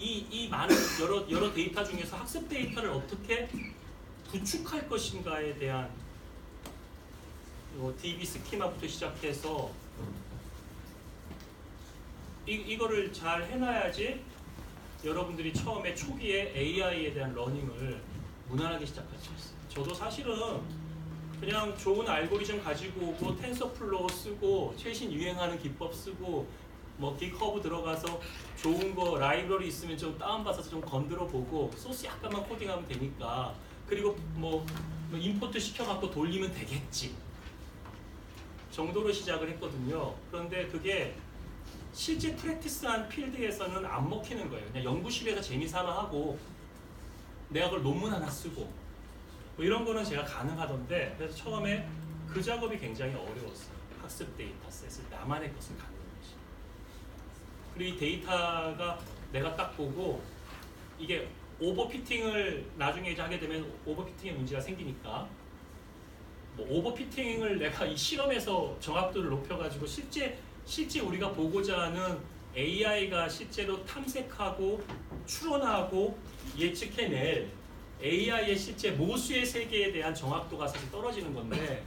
이 많은 여러 데이터 중에서 학습 데이터를 어떻게 구축할 것인가에 대한 DB 스키마부터 시작해서 이거를 잘 해놔야지 여러분들이 처음에 초기에 AI에 대한 러닝을 무난하게 시작할 수 있어요. 저도 사실은 그냥 좋은 알고리즘 가지고 오고 텐서플로우 쓰고 최신 유행하는 기법 쓰고 뭐 깃허브 들어가서 좋은 거 라이브러리 있으면 좀 다운받아서 좀 건드려 보고 소스 약간만 코딩하면 되니까 그리고 뭐 임포트 시켜갖고 돌리면 되겠지 정도로 시작을 했거든요. 그런데 그게 실제 프랙티스한 필드에서는 안 먹히는 거예요. 그냥 연구실에서 재미삼아 하고 내가 그걸 논문 하나 쓰고 뭐 이런 거는 제가 가능하던데 그래서 처음에 그 작업이 굉장히 어려웠어요. 학습 데이터셋을 나만의 것을 갖는 것이. 그리고 이 데이터가 내가 딱 보고 이게 오버피팅을 나중에 이제 하게 되면 오버피팅의 문제가 생기니까 뭐 오버피팅을 내가 이 실험에서 정확도를 높여가지고 실제 우리가 보고자 하는 AI가 실제로 탐색하고 추론하고 예측해낼 AI의 실제 모수의 세계에 대한 정확도가 사실 떨어지는 건데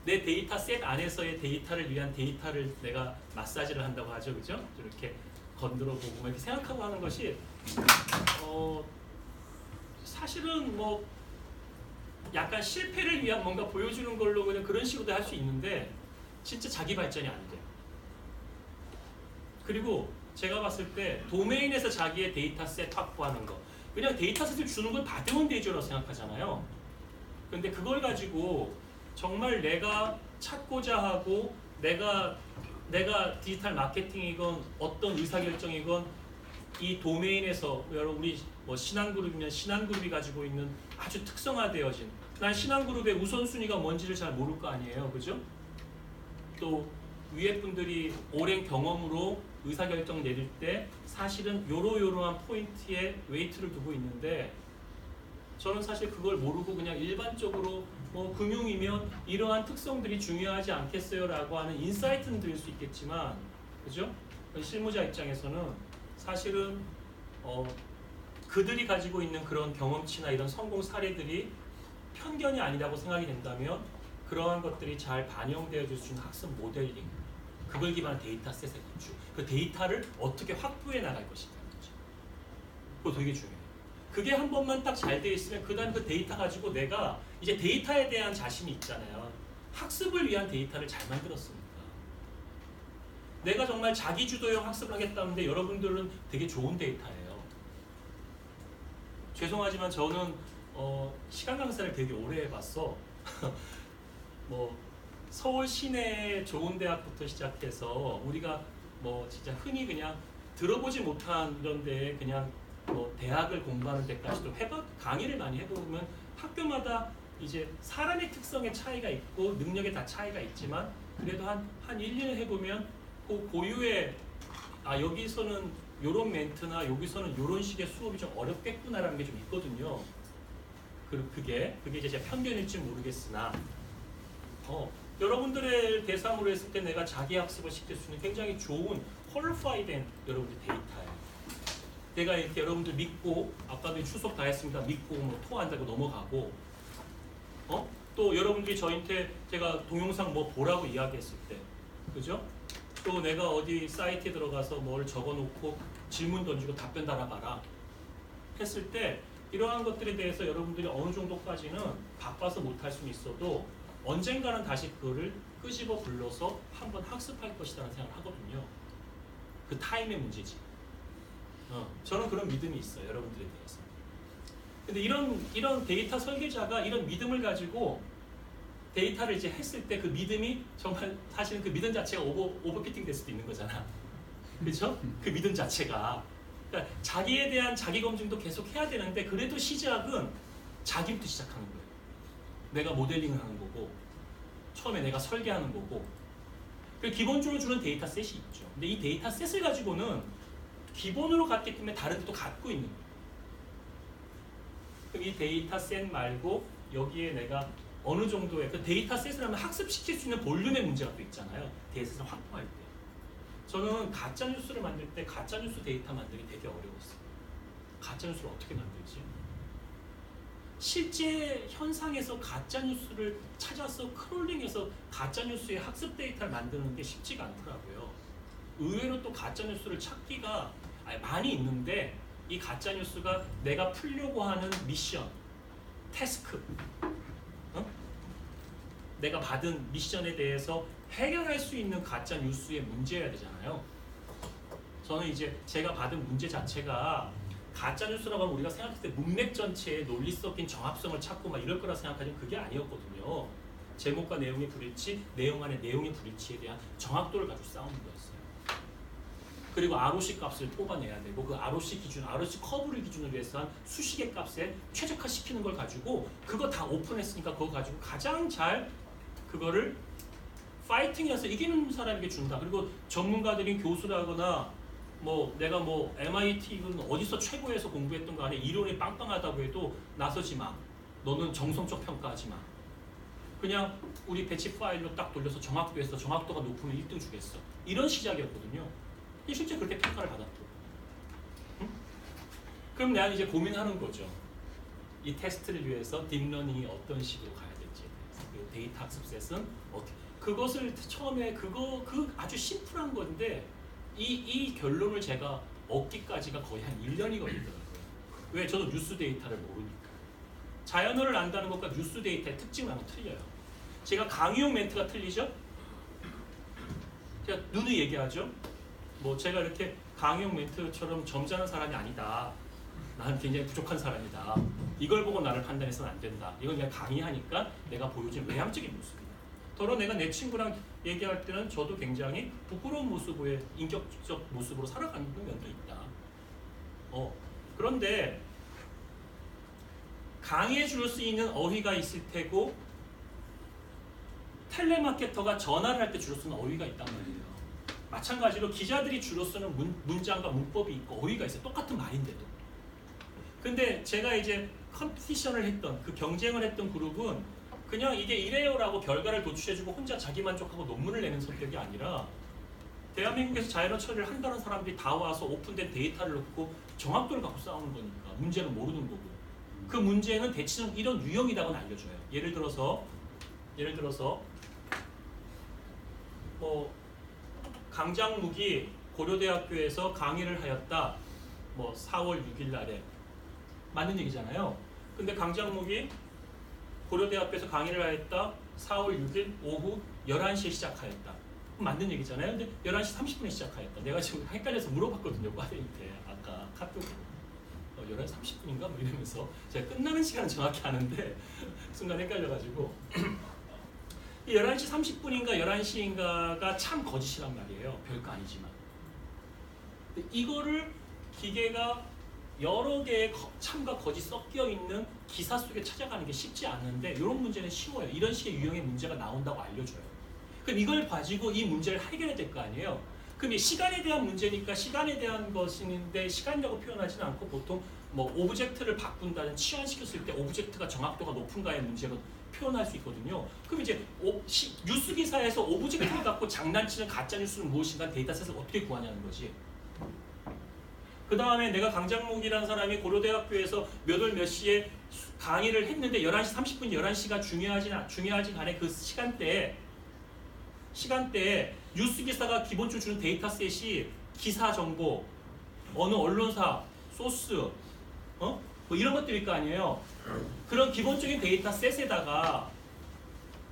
내 데이터 셋 안에서의 데이터를 위한 데이터를 내가 마사지를 한다고 하죠, 그죠? 이렇게 건드려 보고 이렇게 생각하고 하는 것이 사실은 뭐 약간 실패를 위한 뭔가 보여주는 걸로 그냥 그런 식으로도 할 수 있는데 진짜 자기 발전이 안 돼요. 그리고 제가 봤을 때 도메인에서 자기의 데이터셋 확보하는 거 그냥 데이터셋을 주는 걸 받으면 되죠라고 생각하잖아요. 근데 그걸 가지고 정말 내가 찾고자 하고 내가 디지털 마케팅이건 어떤 의사결정이건 이 도메인에서 우리 뭐 신한그룹이면 신한그룹이 가지고 있는 아주 특성화되어진 난 신한그룹의 우선순위가 뭔지를 잘 모를 거 아니에요, 그죠? 또 위에 분들이 오랜 경험으로 의사결정 내릴 때 사실은 요러요러한 포인트에 웨이트를 두고 있는데 저는 사실 그걸 모르고 그냥 일반적으로 뭐 금융이면 이러한 특성들이 중요하지 않겠어요 라고 하는 인사이트는 드릴 수 있겠지만 그죠? 실무자 입장에서는 사실은 그들이 가지고 있는 그런 경험치나 이런 성공 사례들이 편견이 아니라고 생각이 된다면 그러한 것들이 잘 반영되어 줄 수 있는 학습 모델링 그걸 기반한 데이터셋의 구축 그 데이터를 어떻게 확보해 나갈 것인가 그거 되게 중요해요. 그게 한 번만 딱 잘 되어 있으면 그 다음 그 데이터 가지고 내가 이제 데이터에 대한 자신이 있잖아요. 학습을 위한 데이터를 잘 만들었으니까 내가 정말 자기주도형 학습을 하겠다는데 여러분들은 되게 좋은 데이터예요. 죄송하지만 저는 시간 강사를 되게 오래 해봤어. 뭐 서울 시내 좋은 대학부터 시작해서 우리가 뭐 진짜 흔히 그냥 들어보지 못한 이런 데에 그냥 뭐 대학을 공부하는 데까지도 강의를 많이 해보면 학교마다 이제 사람의 특성의 차이가 있고 능력에 다 차이가 있지만 그래도 한 1, 2년 해보면 그 고유의 여기서는 요런 멘트나 여기서는 요런 식의 수업이 좀 어렵겠구나라는 게 좀 있거든요. 그게 이제 제 편견일지 모르겠으나 여러분들의 대상으로 했을 때 내가 자기 학습을 시킬 수 있는 굉장히 좋은 퀄리파이된 여러분들 데이터예요. 내가 이렇게 여러분들 믿고 아빠들이 추석 다 했습니다 믿고 뭐 토한다고 넘어가고 또 여러분들이 저한테 제가 동영상 뭐 보라고 이야기했을 때 그죠? 또 내가 어디 사이트에 들어가서 뭘 적어놓고 질문 던지고 답변 달아봐라 했을 때 이러한 것들에 대해서 여러분들이 어느 정도까지는 바빠서 못할 수는 있어도 언젠가는 다시 그거를 끄집어 불러서 한번 학습할 것이라는 생각을 하거든요. 그 타임의 문제지. 저는 그런 믿음이 있어요. 여러분들에 대해서. 근데 이런 데이터 설계자가 이런 믿음을 가지고 데이터를 이제 했을 때 그 믿음이 정말 사실은 그 믿음 자체가 오버피팅 될 수도 있는 거잖아. 그렇죠? 그 믿음 자체가. 그러니까 자기에 대한 자기 검증도 계속 해야 되는데 그래도 시작은 자기부터 시작하는 거예요. 내가 모델링을 하는 거고 처음에 내가 설계하는 거고 기본적으로 주는 데이터셋이 있죠. 근데 이 데이터셋을 가지고는 기본으로 갖기 때문에 다른 데도 갖고 있는 거예요. 그럼 이 데이터셋 말고 여기에 내가 어느 정도의 그 데이터셋을 하면 학습시킬 수 있는 볼륨의 문제가 또 있잖아요. 데이터셋을 확보할 때. 저는 가짜뉴스를 만들 때 가짜뉴스 데이터 만들기 되게 어려웠어요. 가짜뉴스를 어떻게 만들지? 실제 현상에서 가짜뉴스를 찾아서 크롤링해서 가짜뉴스의 학습 데이터를 만드는 게 쉽지가 않더라고요. 의외로 또 가짜뉴스를 찾기가 많이 있는데 이 가짜뉴스가 내가 풀려고 하는 미션, 태스크, 내가 받은 미션에 대해서 해결할 수 있는 가짜뉴스의 문제여야 되잖아요. 저는 이제 제가 받은 문제 자체가 가짜뉴스라고 하면 우리가 생각했을 때 문맥 전체에 논리 섞인 정합성을 찾고 막 이럴 거라 생각하지만 그게 아니었거든요. 제목과 내용의 불일치, 내용 안에 내용의 불일치에 대한 정확도를 가지고 싸우는 거였어요. 그리고 ROC 값을 뽑아내야 되고 그 ROC 기준, ROC 커브를 기준으로 해서 한 수식의 값에 최적화시키는 걸 가지고 그거 다 오픈했으니까 그거 가지고 가장 잘 그거를 파이팅해서 이기는 사람에게 준다. 그리고 전문가들이 교수라거나 뭐 내가 뭐 MIT는 어디서 최고에서 공부했던 거 안에 이론이 빵빵하다고 해도 나서지 마. 너는 정성적 평가하지 마. 그냥 우리 배치 파일로 딱 돌려서 정확도에서 정확도가 높으면 1등 주겠어. 이런 시작이었거든요. 실제 그렇게 평가를 받았고. 응? 그럼 내가 이제 고민하는 거죠. 이 테스트를 위해서 딥러닝이 어떤 식으로 가야 될지. 그 데이터 학습 셋은 어떻게. 그것을 처음에 그 아주 심플한 건데 이 결론을 제가 얻기까지가 거의 한 1년이 걸리더라고요. 왜? 저도 뉴스 데이터를 모르니까. 자연어를 안다는 것과 뉴스 데이터의 특징은 틀려요. 제가 강의용 멘트가 틀리죠? 제가 누누이 얘기하죠? 뭐 제가 이렇게 강의용 멘트처럼 점잖은 사람이 아니다. 나는 굉장히 부족한 사람이다. 이걸 보고 나를 판단해서는 안 된다. 이건 그냥 강의하니까 내가 보여준 외향적인 모습이다. 더러 내가 내 친구랑 얘기할 때는 저도 굉장히 부끄러운 모습의 인격적 모습으로 살아가는 면도 있다. 그런데 강의에 줄 수 있는 어휘가 있을 테고 텔레마케터가 전화를 할 때 주로 쓰는 어휘가 있단 말이에요. 마찬가지로 기자들이 주로 쓰는 문장과 문법이 있고 어휘가 있어요. 똑같은 말인데도. 근데 제가 이제 컴피티션을 했던 그 경쟁을 했던 그룹은 그냥 이게 이래요라고 결과를 도출해주고 혼자 자기 만족하고 논문을 내는 성격이 아니라 대한민국에서 자연어 처리를 한다는 사람들이 다 와서 오픈된 데이터를 놓고 정확도를 갖고 싸우는 거니까 문제는 모르는 거고 그 문제는 대체는 이런 유형이라고는 알려줘요. 예를 들어서 뭐 강장묵이 고려대학교에서 강의를 하였다. 뭐 4월 6일 날에 맞는 얘기잖아요. 근데 강장묵이 고려대학교에서 강의를 하였다. 4월 6일 오후 11시에 시작하였다. 맞는 얘기잖아요. 근데 11시 30분에 시작하였다. 내가 지금 헷갈려서 물어봤거든요. 과대한테 아까 카톡으로. 11시 30분인가? 뭐 이러면서 제가 끝나는 시간은 정확히 아는데 순간 헷갈려가지고 이 11시 30분인가 11시인가가 참 거짓이란 말이에요. 별거 아니지만. 이거를 기계가 여러 개의 참과 거짓 섞여 있는 기사 속에 찾아가는 게 쉽지 않은데 이런 문제는 쉬워요. 이런 식의 유형의 문제가 나온다고 알려줘요. 그럼 이걸 가지고 이 문제를 해결해야 될 거 아니에요. 그럼 이 시간에 대한 문제니까 시간에 대한 것인데 시간이라고 표현하지는 않고 보통 뭐 오브젝트를 바꾼다는 치환시켰을 때 오브젝트가 정확도가 높은가의 문제로 표현할 수 있거든요. 그럼 이제 뉴스 기사에서 오브젝트를 갖고 장난치는 가짜 뉴스는 무엇인가 데이터셋을 어떻게 구하냐는 거지. 그 다음에 내가 강장묵이라는 사람이 고려대학교에서 몇 월 몇 시에 강의를 했는데 11시 30분, 11시가 중요하지 간에 그 시간대에 뉴스 기사가 기본적으로 주는 데이터셋이 기사 정보, 어느 언론사, 소스, 뭐 이런 것들일 거 아니에요. 그런 기본적인 데이터셋에다가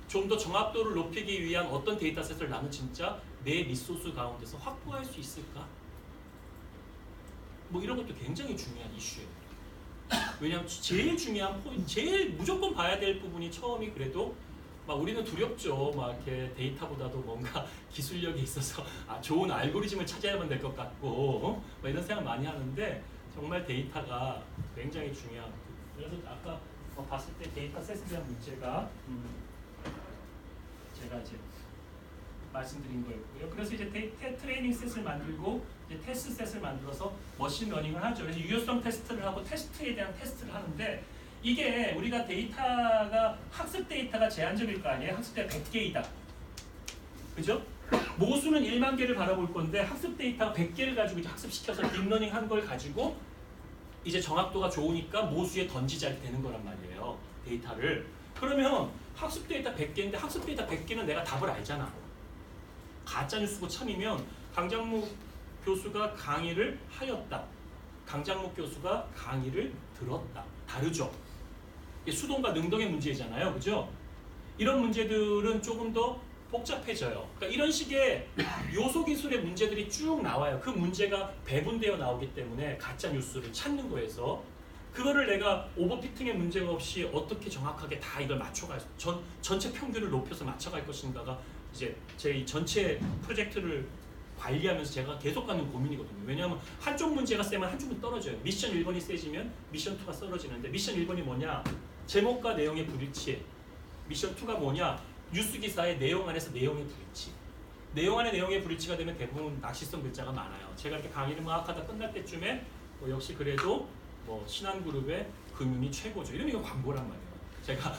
좀 더 정확도를 높이기 위한 어떤 데이터셋을 나는 진짜 내 리소스 가운데서 확보할 수 있을까? 뭐 이런 것도 굉장히 중요한 이슈예요. 왜냐하면 제일 중요한 포인트, 제일 무조건 봐야 될 부분이 처음이 그래도 막 우리는 두렵죠. 막 이렇게 데이터보다도 뭔가 기술력이 있어서 좋은 알고리즘을 찾아야만 될 것 같고 막 이런 생각 많이 하는데 정말 데이터가 굉장히 중요한. 그래서 아까 봤을 때 데이터셋에 대한 문제가 제가 이제 말씀드린 거였고요. 그래서 이제 트레이닝 셋을 만들고 이제 테스트 셋을 만들어서 머신러닝을 하죠. 그래서 유효성 테스트를 하고 테스트에 대한 테스트를 하는데 이게 우리가 데이터가 학습 데이터가 제한적일 거 아니에요. 학습 데이터 100개이다. 그죠? 모수는 1만 개를 바라볼 건데 학습 데이터가 100개를 가지고 이제 학습시켜서 딥러닝 한 걸 가지고 이제 정확도가 좋으니까 모수에 던지자 이렇게 되는 거란 말이에요. 데이터를. 그러면 학습 데이터 100개인데 학습 데이터 100개는 내가 답을 알잖아. 가짜뉴스고 참이면 강장묵 교수가 강의를 하였다. 강장묵 교수가 강의를 들었다. 다르죠. 이게 수동과 능동의 문제잖아요. 그죠? 이런 문제들은 조금 더 복잡해져요. 그러니까 이런 식의 요소 기술의 문제들이 쭉 나와요. 그 문제가 배분되어 나오기 때문에 가짜 뉴스를 찾는 거에서 그거를 내가 오버피팅의 문제가 없이 어떻게 정확하게 다 이걸 맞춰갈 전체 평균을 높여서 맞춰갈 것인가가 이제 제 전체 프로젝트를 관리하면서 제가 계속 갖는 고민이거든요. 왜냐하면 한쪽 문제가 세면 한쪽은 떨어져요. 미션 1번이 세지면 미션 2가 떨어지는데 미션 1번이 뭐냐? 제목과 내용의 불일치. 미션 2가 뭐냐? 뉴스 기사의 내용 안에서 내용의 불일치. 내용 안에 내용의 불일치가 되면 대부분 낚시성 글자가 많아요. 제가 이렇게 강의를 막 하다 끝날 때쯤에 역시 그래도 신한그룹의 금융이 최고죠. 이러면 이거 광고란 말이에요. 제가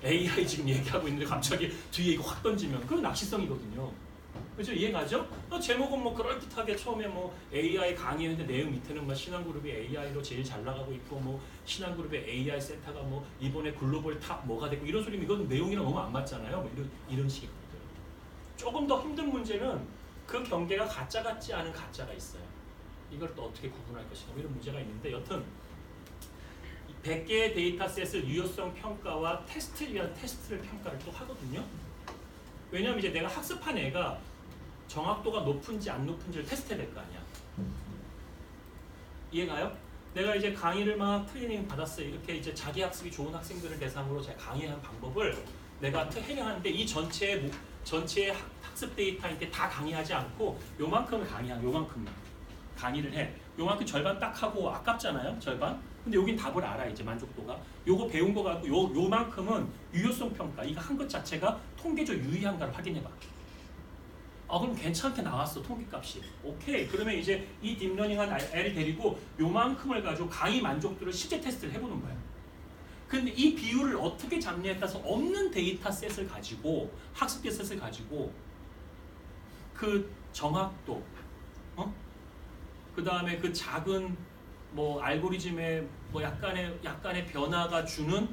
AI 지금 얘기하고 있는데 갑자기 뒤에 이거 확 던지면 그건 낚시성이거든요. 그죠? 이해가죠? 제목은 그럴듯하게 처음에 AI 강의했는데 내용 밑에는 신한그룹이 AI로 제일 잘 나가고 있고 신한그룹의 AI 센터가 이번에 글로벌 탑 뭐가 되고 이런 소리면 이건 내용이랑 너무 안 맞잖아요. 이런 식이거든요. 조금 더 힘든 문제는 그 경계가 가짜 같지 않은 가짜가 있어요. 이걸 또 어떻게 구분할 것인가 이런 문제가 있는데 여튼 100개의 데이터셋을 유효성 평가와 테스트를 위한 테스트를 평가를 또 하거든요. 왜냐하면 이제 내가 학습한 애가 정확도가 높은지 안 높은지를 테스트해야 될 거 아니야. 이해가요? 내가 이제 강의를 막 트레이닝 받았어요. 이렇게 이제 자기 학습이 좋은 학생들을 대상으로 제가 강의하는 방법을 내가 해명하는데 이 전체의 학습 데이터인데 다 강의하지 않고 요만큼을 강의한 요만큼만 강의를 해. 요만큼 절반 딱 하고 아깝잖아요. 절반. 근데 여긴 답을 알아 이제 만족도가. 요거 배운 거 갖고 요만큼은 유효성 평가. 이거 한 것 자체가 통계적 유의한가를 확인해봐. 그럼 괜찮게 나왔어 통계값이. 오케이. 그러면 이제 이 딥러닝한 애를 데리고 요만큼을 가지고 강의 만족도를 실제 테스트를 해보는 거야. 근데 이 비율을 어떻게 잡냐에 따라서 없는 데이터셋을 가지고 학습 데이터셋을 가지고 그 정확도, 그 다음에 그 작은 알고리즘의 약간의 변화가 주는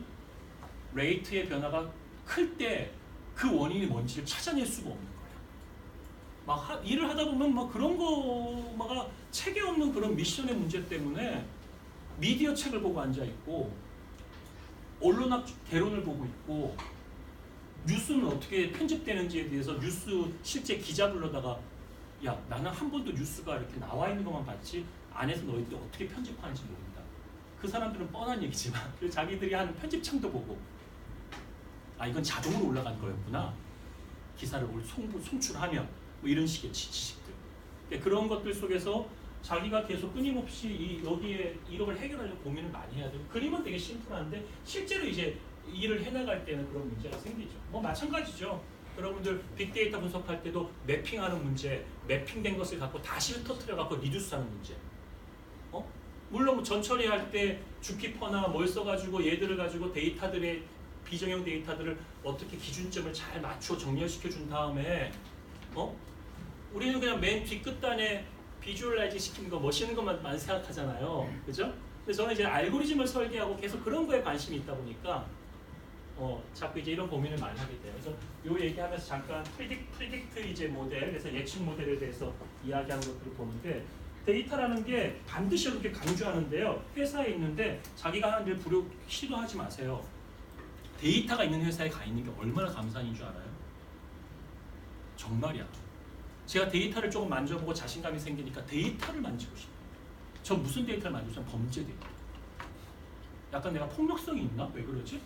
레이트의 변화가 클 때 그 원인이 뭔지를 찾아낼 수가 없는 거예요. 일을 하다 보면 그런 거가 책에 없는 그런 미션의 문제 때문에 미디어 책을 보고 앉아 있고 언론학 개론을 보고 있고 뉴스는 어떻게 편집되는지에 대해서 뉴스 실제 기자 불러다가 야 나는 한 번도 뉴스가 이렇게 나와 있는 것만 봤지 안에서 너희들이 어떻게 편집하는지 모른다. 그 사람들은 뻔한 얘기지만 자기들이 하는 편집창도 보고 이건 자동으로 올라간 거였구나. 기사를 송출하면 이런 식의 지식들. 그런 것들 속에서 자기가 계속 끊임없이 여기에 이걸 해결하려고 고민을 많이 해야 되고 그림은 되게 심플한데 실제로 이제 일을 해나갈 때는 그런 문제가 생기죠. 마찬가지죠. 여러분들 빅데이터 분석할 때도 매핑하는 문제, 매핑된 것을 갖고 다시 터트려 갖고 리듀스하는 문제. 물론 전처리할 때 주키퍼나 뭘 써가지고 얘들을 가지고 데이터들의 비정형 데이터들을 어떻게 기준점을 잘 맞춰 정렬시켜 준 다음에 우리는 그냥 맨 뒷끝단에 비주얼라이징 시키는 거 멋있는 것만 생각하잖아요. 그죠? 근데 저는 이제 알고리즘을 설계하고 계속 그런 거에 관심이 있다 보니까 자꾸 이제 이런 고민을 많이 하게 돼요. 그래서 요 얘기하면서 잠깐 프리딕트 이제 모델, 그래서 예측 모델에 대해서 이야기하는 것들을 보는데 데이터라는 게 반드시 그렇게 강조하는데요. 회사에 있는데 자기가 하는 일 시도하지 마세요. 데이터가 있는 회사에 가 있는 게 얼마나 감사한 줄 알아요? 정말이야. 제가 데이터를 조금 만져보고 자신감이 생기니까 데이터를 만지고 싶어요. 저 무슨 데이터를 만지고 싶어요? 범죄 데이터. 약간 내가 폭력성이 있나? 왜 그러지?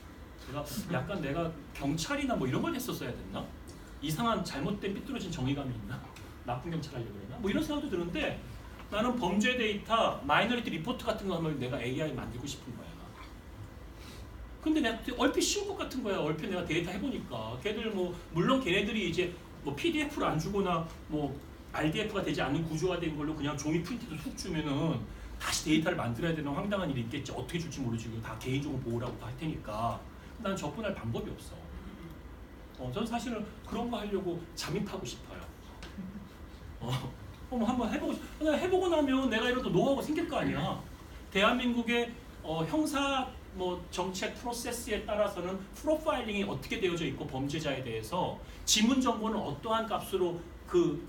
약간 내가 경찰이나 이런 걸 했었어야 됐나? 이상한 잘못된 삐뚤어진 정의감이 있나? 나쁜 경찰 하려고 그랬나? 이런 생각도 드는데 나는 범죄 데이터, 마이너리티 리포트 같은 거 하면 내가 AI 만들고 싶은 거야. 근데 내가 얼핏 쉬운 것 같은 거야. 얼핏 내가 데이터 해보니까 걔들 물론 걔네들이 이제 PDF를 안 주거나 RDF가 되지 않는 구조가 된 걸로 그냥 종이 프린트도 훅 주면은 다시 데이터를 만들어야 되는 황당한 일이 있겠지. 어떻게 줄지 모르지. 다 개인정보 보호라고 다 할 테니까. 난 접근할 방법이 없어. 저는 사실은 그런 거 하려고 잠입하고 싶어요. 한번 해보고 나면 내가 이런 또 노하우가 생길 거 아니야. 대한민국의 형사 뭐 정책 프로세스에 따라서는 프로파일링이 어떻게 되어져 있고 범죄자에 대해서 지문 정보는 어떠한 값으로 그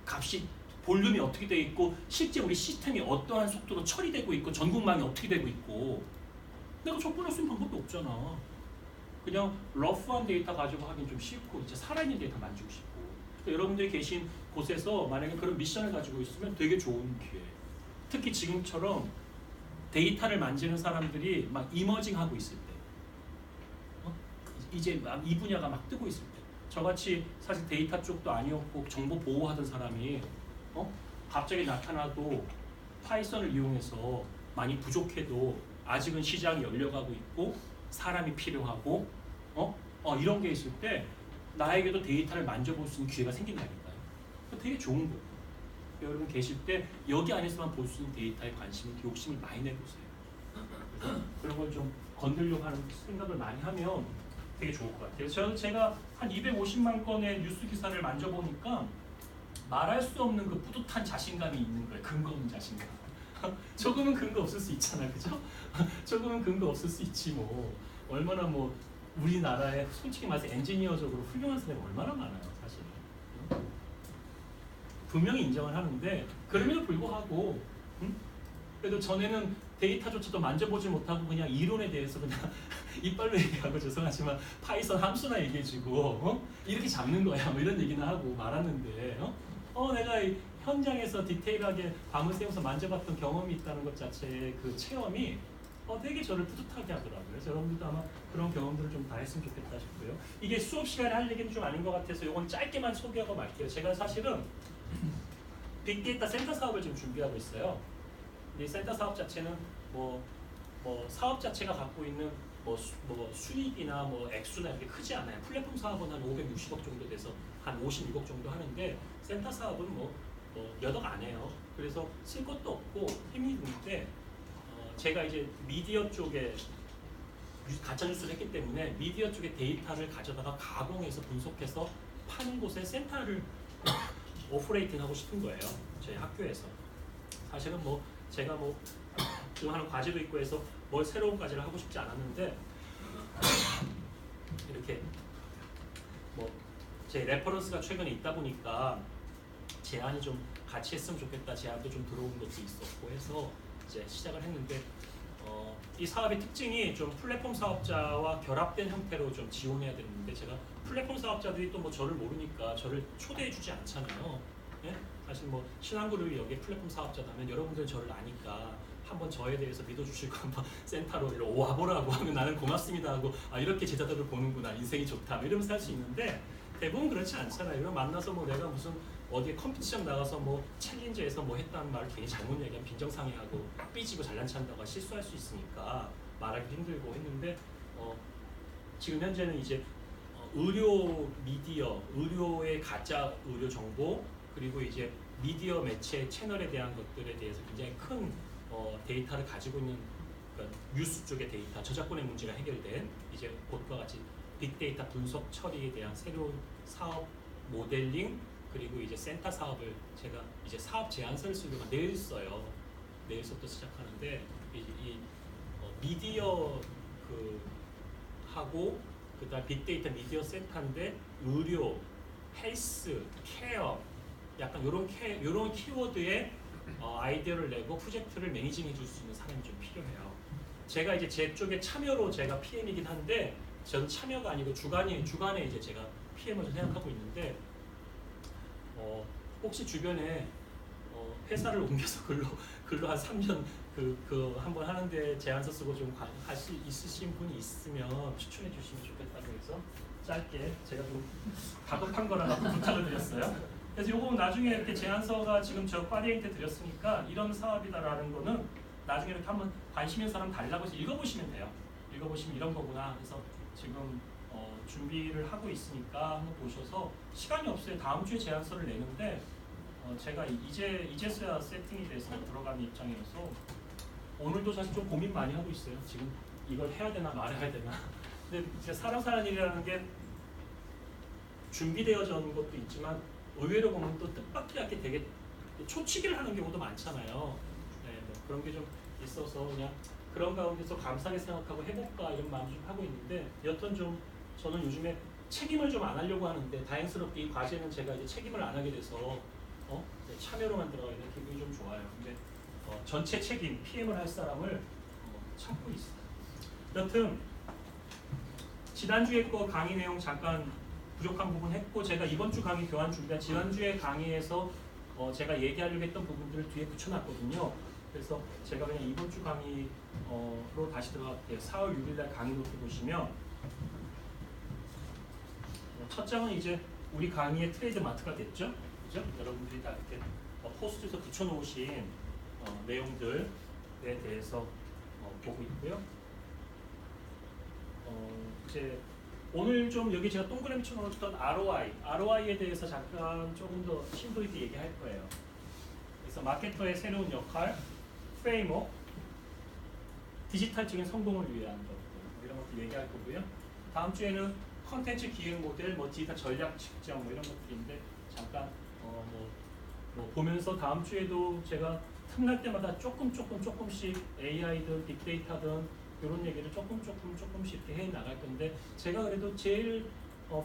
값이 볼륨이 어떻게 되어 있고 실제 우리 시스템이 어떠한 속도로 처리되고 있고 전국망이 어떻게 되고 있고 내가 접근할 수 있는 방법이 없잖아. 그냥 러프한 데이터 가지고 하긴 좀 싫고 이제 살아있는 데이터 만지고 싶고 그러니까 여러분들이 계신 곳에서 만약에 그런 미션을 가지고 있으면 되게 좋은 기회. 특히 지금처럼 데이터를 만지는 사람들이 막 이머징하고 있을 때 이제 막 이 분야가 막 뜨고 있을 때 저같이 사실 데이터 쪽도 아니었고 정보 보호하던 사람이 갑자기 나타나도 파이썬을 이용해서 많이 부족해도 아직은 시장이 열려가고 있고 사람이 필요하고 이런 게 있을 때 나에게도 데이터를 만져볼 수 있는 기회가 생긴다니까요. 되게 좋은 거예요. 여러분 계실 때 여기 안에서만 볼 수 있는 데이터에 관심을 욕심을 많이 내보세요. 그런 걸 좀 건들려고 하는 생각을 많이 하면 되게 좋을 것 같아요. 제가 한 250만 건의 뉴스 기사를 만져보니까 말할 수 없는 그 뿌듯한 자신감이 있는 거예요. 근거 없는 자신감. 조금은 근거 없을 수 있잖아, 그죠? 조금은 근거 없을 수 있지 뭐. 얼마나 뭐 우리나라에 솔직히 말해서 엔지니어적으로 훌륭한 사람이 얼마나 많아요, 사실. 분명히 인정을 하는데 그럼에도 불구하고 그래도 전에는 데이터조차도 만져보지 못하고 그냥 이론에 대해서 그냥 이빨로 얘기하고 죄송하지만 파이썬 함수나 얘기해주고 이렇게 잡는 거야 뭐 이런 얘기나 하고 말았는데 내가 현장에서 디테일하게 밤을 새워서 만져봤던 경험이 있다는 것 자체의 그 체험이 되게 저를 뿌듯하게 하더라고요. 그래서 여러분들도 아마 그런 경험들을 좀 다 했으면 좋겠다 싶고요. 이게 수업 시간에 할 얘기는 좀 아닌 것 같아서 이건 짧게만 소개하고 말게요. 제가 사실은 빅데이터 센터 사업을 지금 준비하고 있어요. 이 센터 사업 자체는 뭐 사업 자체가 갖고 있는 뭐 수익이나 뭐 액수나 이렇게 크지 않아요. 플랫폼 사업은 한 560억 정도 돼서 한 56억 정도 하는데 센터 사업은 몇 억 안 해요. 그래서 쓸 것도 없고 힘이 드는데 제가 이제 미디어 쪽에 가짜 뉴스를 했기 때문에 미디어 쪽의 데이터를 가져다가 가공해서 분석해서 파는 곳에 센터를 오퍼레이팅 하고 싶은 거예요. 저희 학교에서. 사실은 제가 지금 하는 과제도 있고 해서 뭘 새로운 과제를 하고 싶지 않았는데 이렇게 제 레퍼런스가 최근에 있다 보니까 제안이 좀 같이 했으면 좋겠다 제안도 좀 들어온 것도 있었고 해서 이제 시작을 했는데 이 사업의 특징이 좀 플랫폼 사업자와 결합된 형태로 좀 지원해야 되는데 제가 플랫폼 사업자들이 또 저를 모르니까 저를 초대해주지 않잖아요. 예? 사실 신한그룹이 여기에 플랫폼 사업자라면 여러분들은 저를 아니까 한번 저에 대해서 믿어주시고 한번 센터로 와보라고 하면 나는 고맙습니다 하고 이렇게 제자들을 보는구나 인생이 좋다 이러면서 할 수 있는데 대부분 그렇지 않잖아요. 이런 만나서 내가 무슨 어디에 컴피티션 나가서 챌린저에서 했다는 말을 괜히 잘못 얘기하면 빈정상해하고 삐지고 잘난 체한다고 실수할 수 있으니까 말하기 힘들고 했는데 지금 현재는 이제 의료 미디어, 의료의 가짜 의료 정보 그리고 이제 미디어 매체 채널에 대한 것들에 대해서 굉장히 큰 데이터를 가지고 있는 그러니까 뉴스 쪽의 데이터, 저작권의 문제가 해결된 이제 곧과 같이 빅데이터 분석 처리에 대한 새로운 사업 모델링 그리고 이제 센터 사업을 제가 이제 사업 제안서를 쓰려고 내일 써요. 내일서부터 시작하는데 이 미디어 하고 그다음 빅데이터 미디어 센터인데 의료, 헬스, 케어 약간 요런 키워드에 아이디어를 내고 프로젝트를 매니징해 줄 수 있는 사람이 좀 필요해요. 제가 이제 제 쪽에 참여로 제가 PM이긴 한데 전 참여가 아니고 주간에 이제 제가 PM을 좀 생각하고 있는데 혹시 주변에 회사를 옮겨서 글로 한 3년 한번 하는데 제안서 쓰고 좀 할 수 있으신 분이 있으면 추천해 주시면 좋겠다고 해서 짧게 제가 좀 다급한 거라 부탁을 드렸어요. 그래서 요거 나중에 이렇게 제안서가 지금 저 파리에이트 드렸으니까 이런 사업이다라는 거는 나중에 이렇게 한번 관심 있는 사람 달라고 해서 읽어보시면 돼요. 읽어보시면 이런 거구나 해서 지금 준비를 하고 있으니까 한번 보셔서 시간이 없어요. 다음 주에 제안서를 내는데 제가 이제서야 세팅이 돼서 들어가는 입장이어서 오늘도 사실 좀 고민 많이 하고 있어요. 지금 이걸 해야 되나 말아야 되나. 근데 이제 사람 사는 일이라는 게 준비되어져 있는 것도 있지만 의외로 보면 또 뜻밖의 되게 초치기를 하는 경우도 많잖아요. 네, 그런 게 좀 있어서 그냥 그런 가운데서 감사하게 생각하고 해볼까 이런 마음을 좀 하고 있는데 여튼 좀 저는 요즘에 책임을 좀 안 하려고 하는데 다행스럽게 이 과제는 제가 이제 책임을 안 하게 돼서 이제 참여로만 들어가 있는 기분이 좀 좋아요. 근데 전체 책임 PM을 할 사람을 찾고 있어요. 여튼 지난주에 거 강의 내용 잠깐 부족한 부분 했고 제가 이번 주 강의 교환 준비한 지난주에 강의에서 제가 얘기하려고 했던 부분들을 뒤에 붙여놨거든요. 그래서 제가 그냥 이번 주 강의로 다시 들어갈게요. 4월 6일 날 강의 노트 보시면 첫 장은 이제 우리 강의의 트레이드 마크가 됐죠. 그죠? 여러분들이 다 이렇게 포스트에서 붙여놓으신 내용들에 대해서 보고 있고요. 이제 오늘 좀 여기 제가 동그라미 쳐놓았던 ROI에 대해서 잠깐 조금 더 심도 있게 얘기할 거예요. 그래서 마케터의 새로운 역할, 프레임워크, 디지털적인 성공을 위한 것들 이런 것들 얘기할 거고요. 다음 주에는 컨텐츠 기획 모델, 디지털 전략 측정 이런 것들인데 잠깐 보면서 다음 주에도 제가 틈날 때마다 조금씩 AI든 빅데이터든 이런 얘기를 조금씩 이렇게 해 나갈 건데 제가 그래도 제일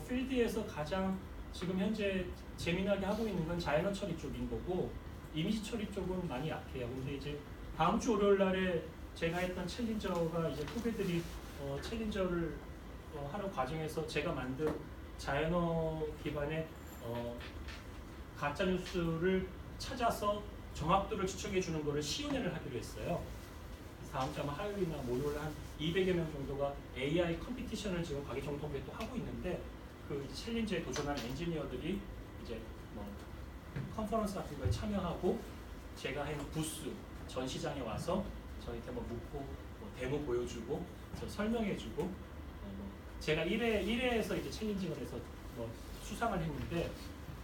필드에서 가장 지금 현재 재미나게 하고 있는 건 자연어 처리 쪽인 거고 이미지 처리 쪽은 많이 약해요. 근데 이제 다음 주 월요일 날에 제가 했던 챌린저가 이제 후배들이 챌린저를 하는 과정에서 제가 만든 자연어 기반의 가짜 뉴스를 찾아서 정확도를 추측해 주는 거를 시연회를 하기로 했어요. 다음 주 아마 화요일이나 목요일 한 200여 명 정도가 AI 컴피티션을 지금 과기정통부에 또 하고 있는데 그 챌린저에 도전하는 엔지니어들이 이제 컨퍼런스 같은 거에 참여하고 제가 한 부스 전시장에 와서 저희한테 묻고 데모 보여주고 설명해주고 제가 1회에서 이제 챌린징을 해서 수상을 했는데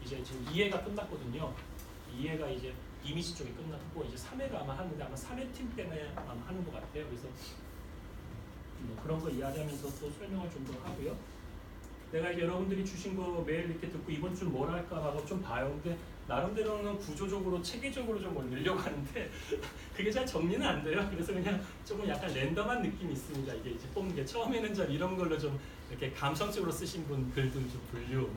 이제 지금 2회가 끝났거든요. 2회가 이제 이미지 쪽이 끝났고 이제 3회가 아마 하는데 아마 3회 팀 때문에 아마 하는 것 같아요. 그래서 그런 거 이야기하면서 또 설명을 좀 더 하고요. 내가 이제 여러분들이 주신 거 매일 이렇게 듣고 이번 주는 뭘 할까 하고 좀 봐요. 근데 나름대로는 구조적으로 체계적으로 좀 올리려고 하는데 그게 잘 정리는 안 돼요. 그래서 그냥 조금 약간 랜덤한 느낌이 있습니다. 이게 이제 뽑는 게 처음에는 좀 이런 걸로 좀 이렇게 감성적으로 쓰신 분 글도 좀 분류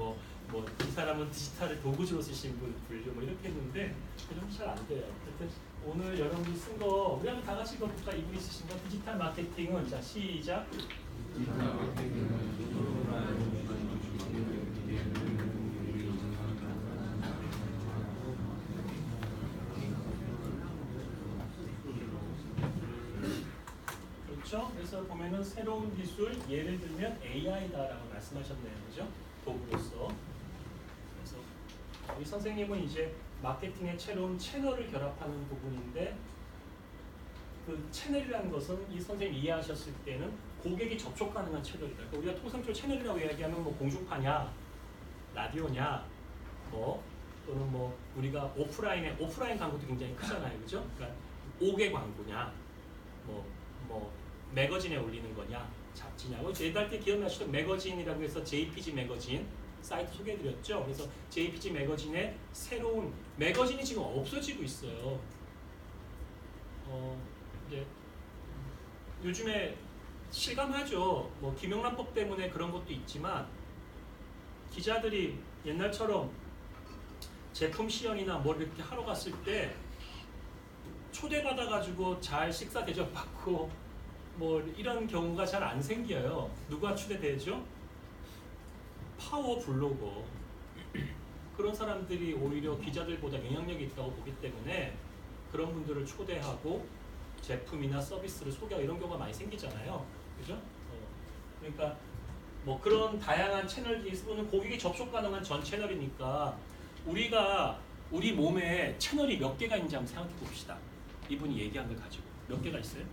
이 사람은 디지털을 도구적으로 쓰신 분 분류 이렇게 했는데 좀 잘 안 돼요. 하여튼 오늘 여러분이 쓴 거 우리 한번 다 같이 읽어볼까? 이분이 쓰신 거 디지털 마케팅은 자 시작. 그렇죠? 그래서 보면은 새로운 기술 예를 들면 AI다라고 말씀하셨네요, 그죠? 도구로서. 그래서 우리 선생님은 이제 마케팅의 새로운 채널을 결합하는 부분인데 그 채널이라는 것은 이 선생님이 이해하셨을 때는 고객이 접촉 가능한 채널이다. 그러니까 우리가 통상적으로 채널이라고 이야기하면 공중파냐, 라디오냐, 또는 우리가 오프라인 광고도 굉장히 크잖아요, 그죠? 그러니까 5개 광고냐, 매거진에 올리는 거냐, 잡지냐. 예달 때 기억나시죠? 매거진이라고 해서 JPG 매거진 사이트 소개해드렸죠. 그래서 JPG 매거진의 새로운 매거진이 지금 없어지고 있어요. 이제 요즘에 실감하죠. 김영란법 때문에 그런 것도 있지만 기자들이 옛날처럼 제품 시연이나 이렇게 하러 갔을 때 초대받아가지고 잘 식사 대접받고 이런 경우가 잘 안 생겨요. 누가 초대되죠? 파워 블로거. 그런 사람들이 오히려 기자들보다 영향력이 있다고 보기 때문에 그런 분들을 초대하고 제품이나 서비스를 소개하고 이런 경우가 많이 생기잖아요. 그죠? 그러니까 그런 다양한 채널이 있으면 고객이 접촉 가능한 전 채널이니까 우리 몸에 채널이 몇 개가 있는지 한번 생각해 봅시다. 이분이 얘기한 걸 가지고 몇 개가 있어요?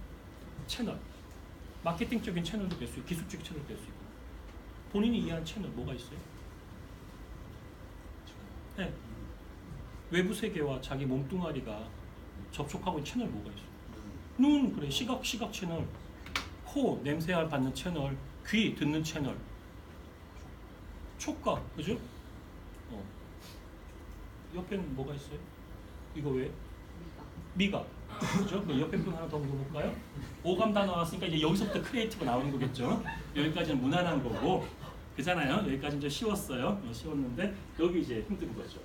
채널. 마케팅적인 채널도 될 수 있고 기술적인 채널도 될 수 있고 본인이 이해하는 채널 뭐가 있어요? 네. 외부 세계와 자기 몸뚱아리가 접촉하고 있는 채널 뭐가 있어요? 눈, 그래. 시각 채널, 코, 냄새 받는 채널, 귀, 듣는 채널, 촉각, 그죠? 옆에는 뭐가 있어요? 이거 왜? 미각. 그죠? 그 옆에 분 하나 더 물어볼까요? 오감 다 나왔으니까 이제 여기서부터 크리에이티브 나오는 거겠죠? 여기까지는 무난한 거고. 그잖아요? 여기까지 이제 쉬웠어요. 쉬웠는데 여기 이제 힘든 거죠.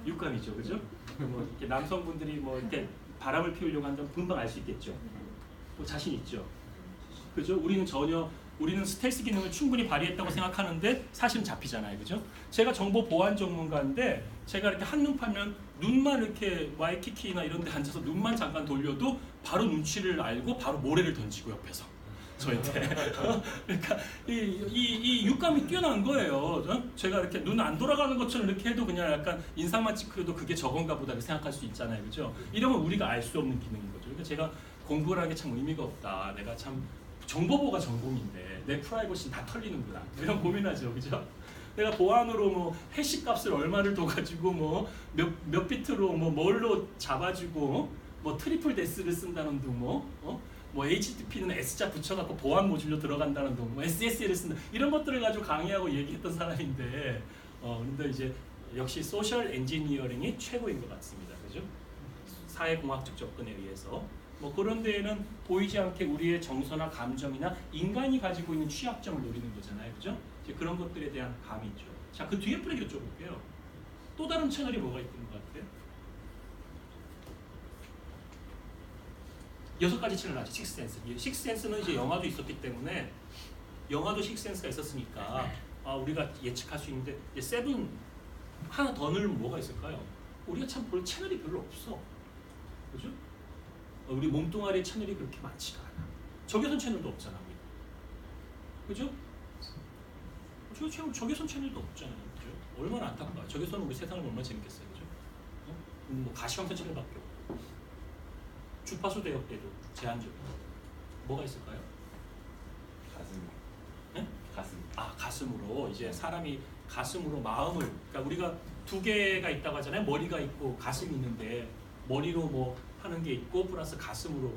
육감이죠, 그죠? 뭐 이렇게 남성분들이 뭐 이렇게 바람을 피우려고 한다면 금방 알 수 있겠죠. 뭐 자신 있죠. 그죠? 우리는 스텔스 기능을 충분히 발휘했다고 생각하는데 사실은 잡히잖아요, 그죠? 제가 정보 보안 전문가인데 제가 이렇게 한눈 팔면 눈만 이렇게 와이키키나 이런 데 앉아서 눈만 잠깐 돌려도 바로 눈치를 알고 바로 모래를 던지고 옆에서 저한테. 그러니까 이 육감이 뛰어난 거예요. 제가 이렇게 눈 안 돌아가는 것처럼 이렇게 해도 그냥 약간 인상만 찌그려도 그게 저건가 보다 생각할 수 있잖아요, 그죠? 이러면 우리가 알 수 없는 기능인 거죠. 그러니까 제가 공부를 하는 게 참 의미가 없다. 내가 참 정보보호가 전공인데 내 프라이버시 다 털리는구나. 이런 고민하죠, 그죠? 내가 보안으로 뭐 해시 값을 얼마를 둬가지고 뭐 몇 비트로 뭐 뭘로 잡아주고 뭐 트리플 데스를 쓴다는 둥 뭐 HTTP는 S자 붙여갖고 보안 모듈로 들어간다는 둥, 뭐 SSL을 쓴다 이런 것들을 가지고 강의하고 얘기했던 사람인데 근데 이제 역시 소셜 엔지니어링이 최고인 것 같습니다, 그죠? 사회공학적 접근에 의해서. 뭐 그런 데에는 보이지 않게 우리의 정서나 감정이나 인간이 가지고 있는 취약점을 노리는 거잖아요, 그죠? 이제 그런 것들에 대한 감이 있죠. 자, 그 뒤에 프레기 여쭤볼게요. 또 다른 채널이 뭐가 있는 것 같아요? 6가지 채널 나죠. 식스센스. 식스센스는 이제 영화도 있었기 때문에 영화도 식스센스가 있었으니까 우리가 예측할 수 있는데 이제 세븐 하나 더 넣으면 뭐가 있을까요? 우리가 참 볼 채널이 별로 없어, 그죠? 우리 몸뚱아리 채널이 그렇게 많지가 않아. 적외선 채널도 없잖아, 우리. 그죠? 적외선 채널도 없잖아요, 그죠? 얼마나 안타까워. 적외선은 우리 세상을 얼마나 재밌겠어요, 그죠? 뭐 가시광선 채널밖에 없고, 주파수 대역 때도 제한적이고, 뭐가 있을까요? 가슴. 네? 가슴. 가슴으로 이제 사람이 가슴으로 마음을, 그러니까 우리가 두 개가 있다고 하잖아요. 머리가 있고 가슴이 있는데 머리로 뭐 하는 게 있고 플러스 가슴으로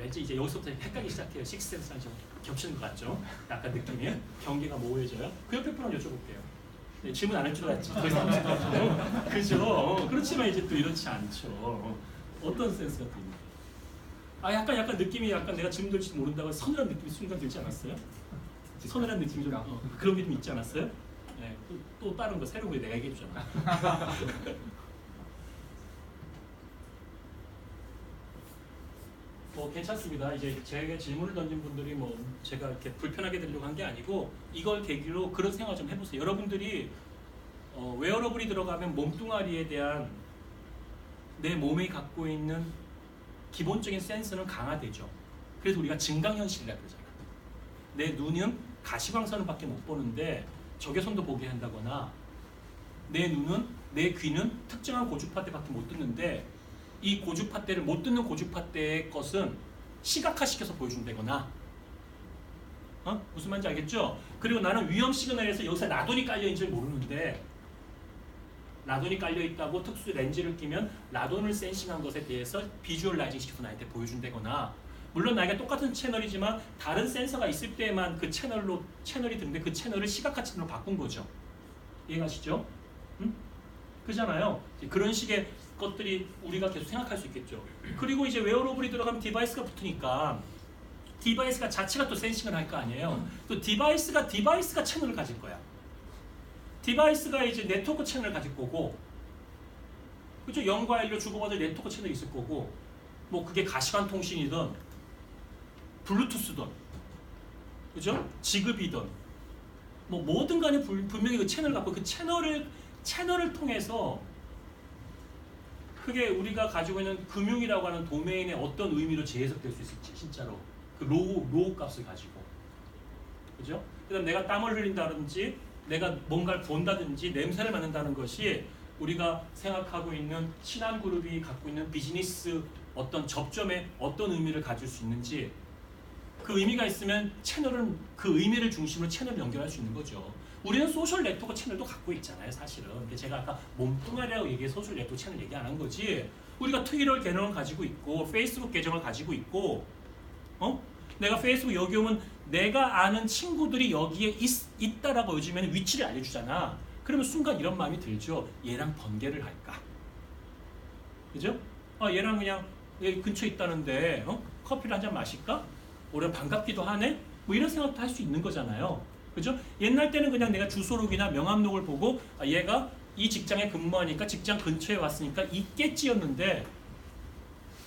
이제 여기서부터 헷갈리기 시작해요. 식스센스랑 좀 겹치는 것 같죠? 약간 느낌이 경계가 모호해져요. 그 옆에 분한 여쭤볼게요. 네, 질문 안 할 줄 알았지. 더 이상 그죠? 그렇지만 이제 또 이렇지 않죠. 어떤 센스가 듭니까? 약간 느낌이 약간 내가 질문 될지도 모른다고 서늘한 느낌이 순간 들지 않았어요? 서늘한 느낌이 좀 그런 게 좀 있지 않았어요? 네, 또 다른 거 새로운 거 내가 얘기해 주잖아. 괜찮습니다. 이제 제게 질문을 던진 분들이 뭐 제가 이렇게 불편하게 들려고 한 게 아니고 이걸 계기로 그런 생각 좀 해보세요. 여러분들이 웨어러블이 들어가면 몸뚱아리에 대한 내 몸이 갖고 있는 기본적인 센스는 강화되죠. 그래서 우리가 증강현실이라고 그러잖아. 내 눈은 가시광선을 밖에 못 보는데 적외선도 보게 한다거나 내 눈은, 내 귀는 특정한 고주파대밖에 못 듣는데 이 고주파대를 못 듣는 고주파대의 것은 시각화시켜서 보여준다거나 무슨 말인지 알겠죠? 그리고 나는 위험 시그널에서 여기서 라돈이 깔려있는지 모르는데 라돈이 깔려있다고 특수 렌즈를 끼면 라돈을 센싱한 것에 대해서 비주얼라이징 시켜서 나한테 보여준다거나 물론 나에게 똑같은 채널이지만 다른 센서가 있을 때만 그 채널이 드는데 그 채널을 시각화 채널로 바꾼 거죠. 이해가시죠? 그잖아요. 그런 식의 것들이 우리가 계속 생각할 수 있겠죠. 그리고 이제 웨어러블이 들어가면 디바이스가 붙으니까 디바이스가 자체가 또 센싱을 할 거 아니에요. 또 디바이스가 채널을 가질 거야. 디바이스가 이제 네트워크 채널을 가질 거고, 그죠? 0과 1로 주고받을 네트워크 채널이 있을 거고, 뭐 그게 가시관 통신이든 블루투스든, 그죠? 지급이든, 뭐 뭐든 간에 분명히 그 채널을 갖고 그 채널을 통해서 그게 우리가 가지고 있는 금융이라고 하는 도메인의 어떤 의미로 재해석될 수 있을지 진짜로 그 로우 값을 가지고, 그죠? 그다음 내가 땀을 흘린다든지 내가 뭔가를 본다든지 냄새를 맡는다는 것이 우리가 생각하고 있는 신한 그룹이 갖고 있는 비즈니스 어떤 접점에 어떤 의미를 가질 수 있는지 그 의미가 있으면 채널은 그 의미를 중심으로 채널을 연결할 수 있는 거죠. 우리는 소셜 네트워크 채널도 갖고 있잖아요, 사실은. 제가 아까 몸뚱아리라고 얘기해 소셜 네트워크 채널 얘기 안 한 거지. 우리가 트위터 계정을 가지고 있고 페이스북 계정을 가지고 있고, 내가 페이스북 여기 오면 내가 아는 친구들이 여기에 있다라고 요즘에는 위치를 알려주잖아. 그러면 순간 이런 마음이 들죠. 얘랑 번개를 할까? 그죠? 얘랑 그냥 여기 근처에 있다는데 커피를 한 잔 마실까? 오히려 반갑기도 하네? 뭐 이런 생각도 할 수 있는 거잖아요. 그죠? 옛날 때는 그냥 내가 주소록이나 명함록을 보고 얘가 이 직장에 근무하니까 직장 근처에 왔으니까 있겠지였는데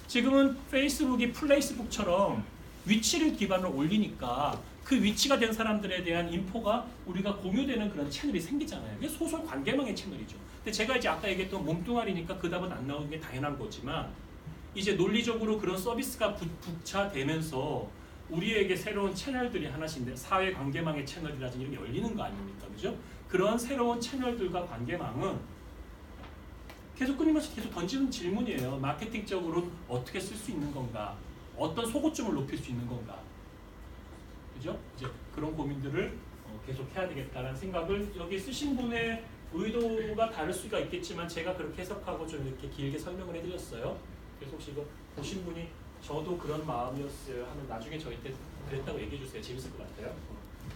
지금은 페이스북이 플레이스북처럼 위치를 기반으로 올리니까 그 위치가 된 사람들에 대한 인포가 우리가 공유되는 그런 채널이 생기잖아요. 이게 소설 관계망의 채널이죠. 근데 제가 이제 아까 얘기했던 몸뚱아리니까 그 답은 안 나오는 게 당연한 거지만 이제 논리적으로 그런 서비스가 부차되면서 우리에게 새로운 채널들이 하나씩 사회 관계망의 채널이라든지 이런 게 열리는 거 아닙니까? 그죠? 그런 새로운 채널들과 관계망은 계속 끊임없이 계속 던지는 질문이에요. 마케팅적으로 어떻게 쓸 수 있는 건가? 어떤 소고점을 높일 수 있는 건가? 그죠? 이제 그런 고민들을 계속 해야 되겠다는 생각을 여기 쓰신 분의 의도가 다를 수가 있겠지만 제가 그렇게 해석하고 좀 이렇게 길게 설명을 해드렸어요. 그래서 혹시 이거 보신 분이 저도 그런 마음이었어요 하면 나중에 저희한테 그랬다고 얘기해 주세요. 재밌을 것 같아요.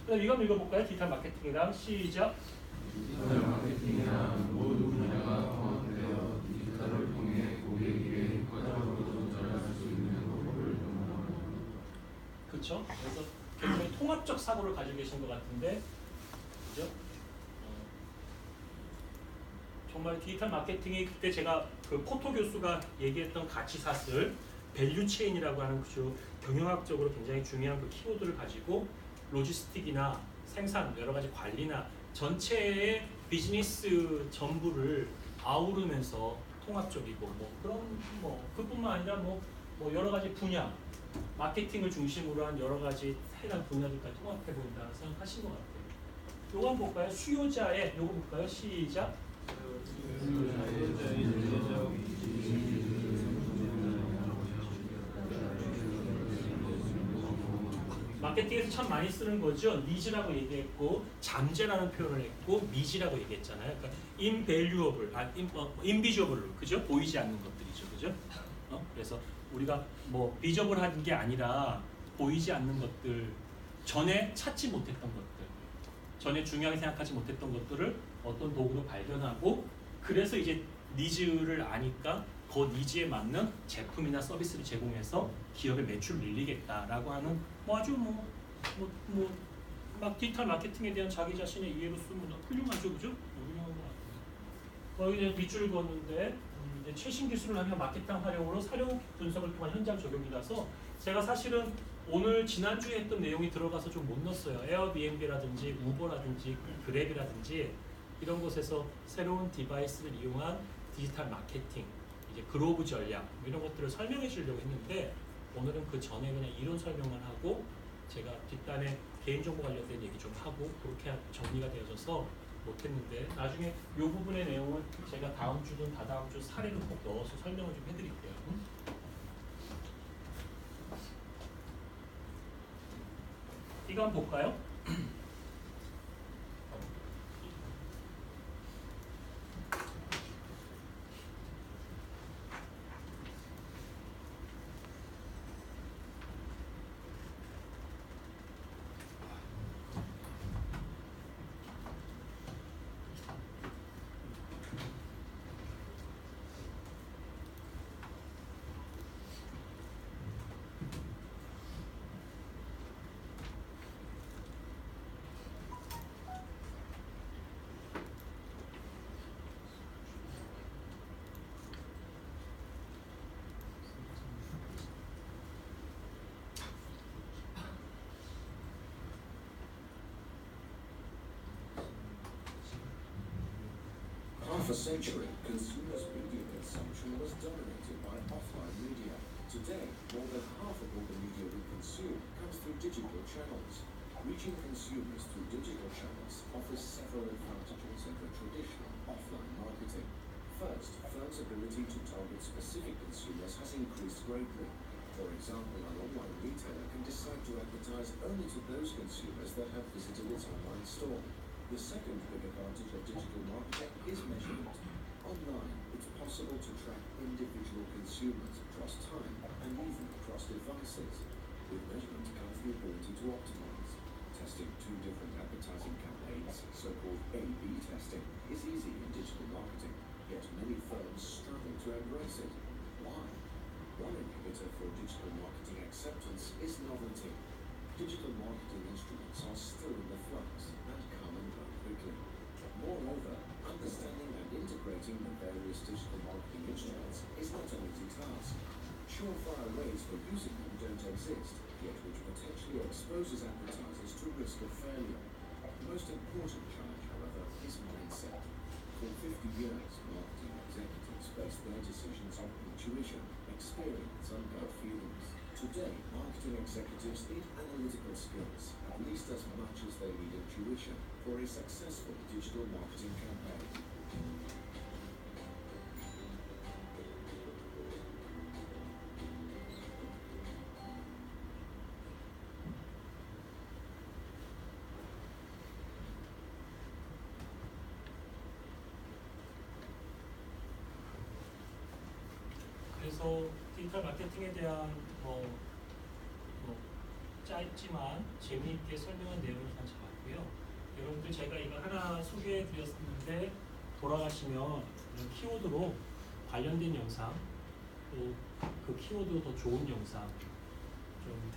그럼 이거 한번 읽어볼까요? 디지털 마케팅이랑 시작. 디지털 마케팅이란 모든 분야가 통합되어 디지털을 통해 고객에게 효과적으로 전달할 수 있는 방법을 말합니다. 그렇죠? 그래서 굉장히 통합적 사고를 가지고 계신 것 같은데, 그죠? 정말 디지털 마케팅이 그때 제가 그 포토 교수가 얘기했던 가치 사슬, 밸류 체인이라고 하는 그 경영학적으로 굉장히 중요한 그 키워드를 가지고 로지스틱이나 생산, 여러 가지 관리나 전체의 비즈니스 전부를 아우르면서 통합적이고 뭐 그런 그뿐만 아니라 뭐 여러 가지 분야, 마케팅을 중심으로 한 여러 가지 해당 분야들까지 통합해 보인다는 생각하신 것 같아요. 요거 한번 볼까요? 수요자의 요거 볼까요? 시작. 마케팅에서 참 많이 쓰는 거죠. 니즈라고 얘기했고 잠재라는 표현을 했고 미지라고 얘기했잖아요. 그러니까 invaluable, invisible, 그죠? 보이지 않는 것들이죠, 그죠? 그래서 우리가 뭐 비저블한 게 아니라 보이지 않는 것들, 전에 찾지 못했던 것들, 전에 중요하게 생각하지 못했던 것들을 어떤 도구로 발견하고 그래서 이제 니즈를 아니까 그 니즈에 맞는 제품이나 서비스를 제공해서 기업의 매출을 늘리겠다라고 하는 아주 막 디지털 마케팅에 대한 자기 자신의 이해로 쓰면 훌륭하죠, 그죠? 훌륭한 것 같아요. 거기 이제 밑줄 걷는데 이제 최신 기술을 하면 마케팅 활용으로 사료 분석을 통한 현장 적용이라서 제가 사실은 오늘 지난주에 했던 내용이 들어가서 좀 못 넣었어요. 에어비앤비라든지 우버라든지 그랩이라든지 이런 곳에서 새로운 디바이스를 이용한 디지털 마케팅, 이제 그로브 전략 이런 것들을 설명해 주려고 했는데 오늘은 그 전에 그냥 이론 설명만 하고 제가 뒷단에 개인정보 관련된 얘기 좀 하고 그렇게 정리가 되어져서 못했는데 나중에 이 부분의 내용은 제가 다음 주든 다다음 주 사례를 꼭 넣어서 설명을 좀 해드릴게요. 이거 한번 볼까요? For a century, consumers' media consumption was dominated by offline media. Today, more than half of all the media we consume comes through digital channels. Reaching consumers through digital channels offers several advantages over traditional offline marketing. First, firms' ability to target specific consumers has increased greatly. For example, an online retailer can decide to advertise only to those consumers that have visited its online store. The second big advantage of digital marketing is measurement. Online, it's possible to track individual consumers across time and even across devices. With measurement comes the ability to optimize. Testing two different advertising campaigns, so-called A/B testing, is easy in digital marketing. yet many firms struggle to embrace it. Why? One inhibitor for digital marketing acceptance is novelty. Digital marketing instruments are still in the flux and come and go quickly. Moreover, understanding and integrating the various digital marketing instruments is not an easy task. Surefire ways for using them don't exist, yet which potentially exposes advertisers to risk of failure. The most important challenge, however, is mindset. For 50 years, marketing executives based their decisions on intuition, experience, and gut feelings. Today, marketing executives need analytical skills, at least as much as they need intuition, for a successful digital marketing campaign. 그래서 디지털 마케팅에 대한 뭐 짧지만 재미있게 설명한 내용을 잘 잡았고요. 여러분들 제가 이거 하나 소개해 드렸는데 돌아가시면 키워드로 관련된 영상, 또 그 키워드 더 좋은 영상 좀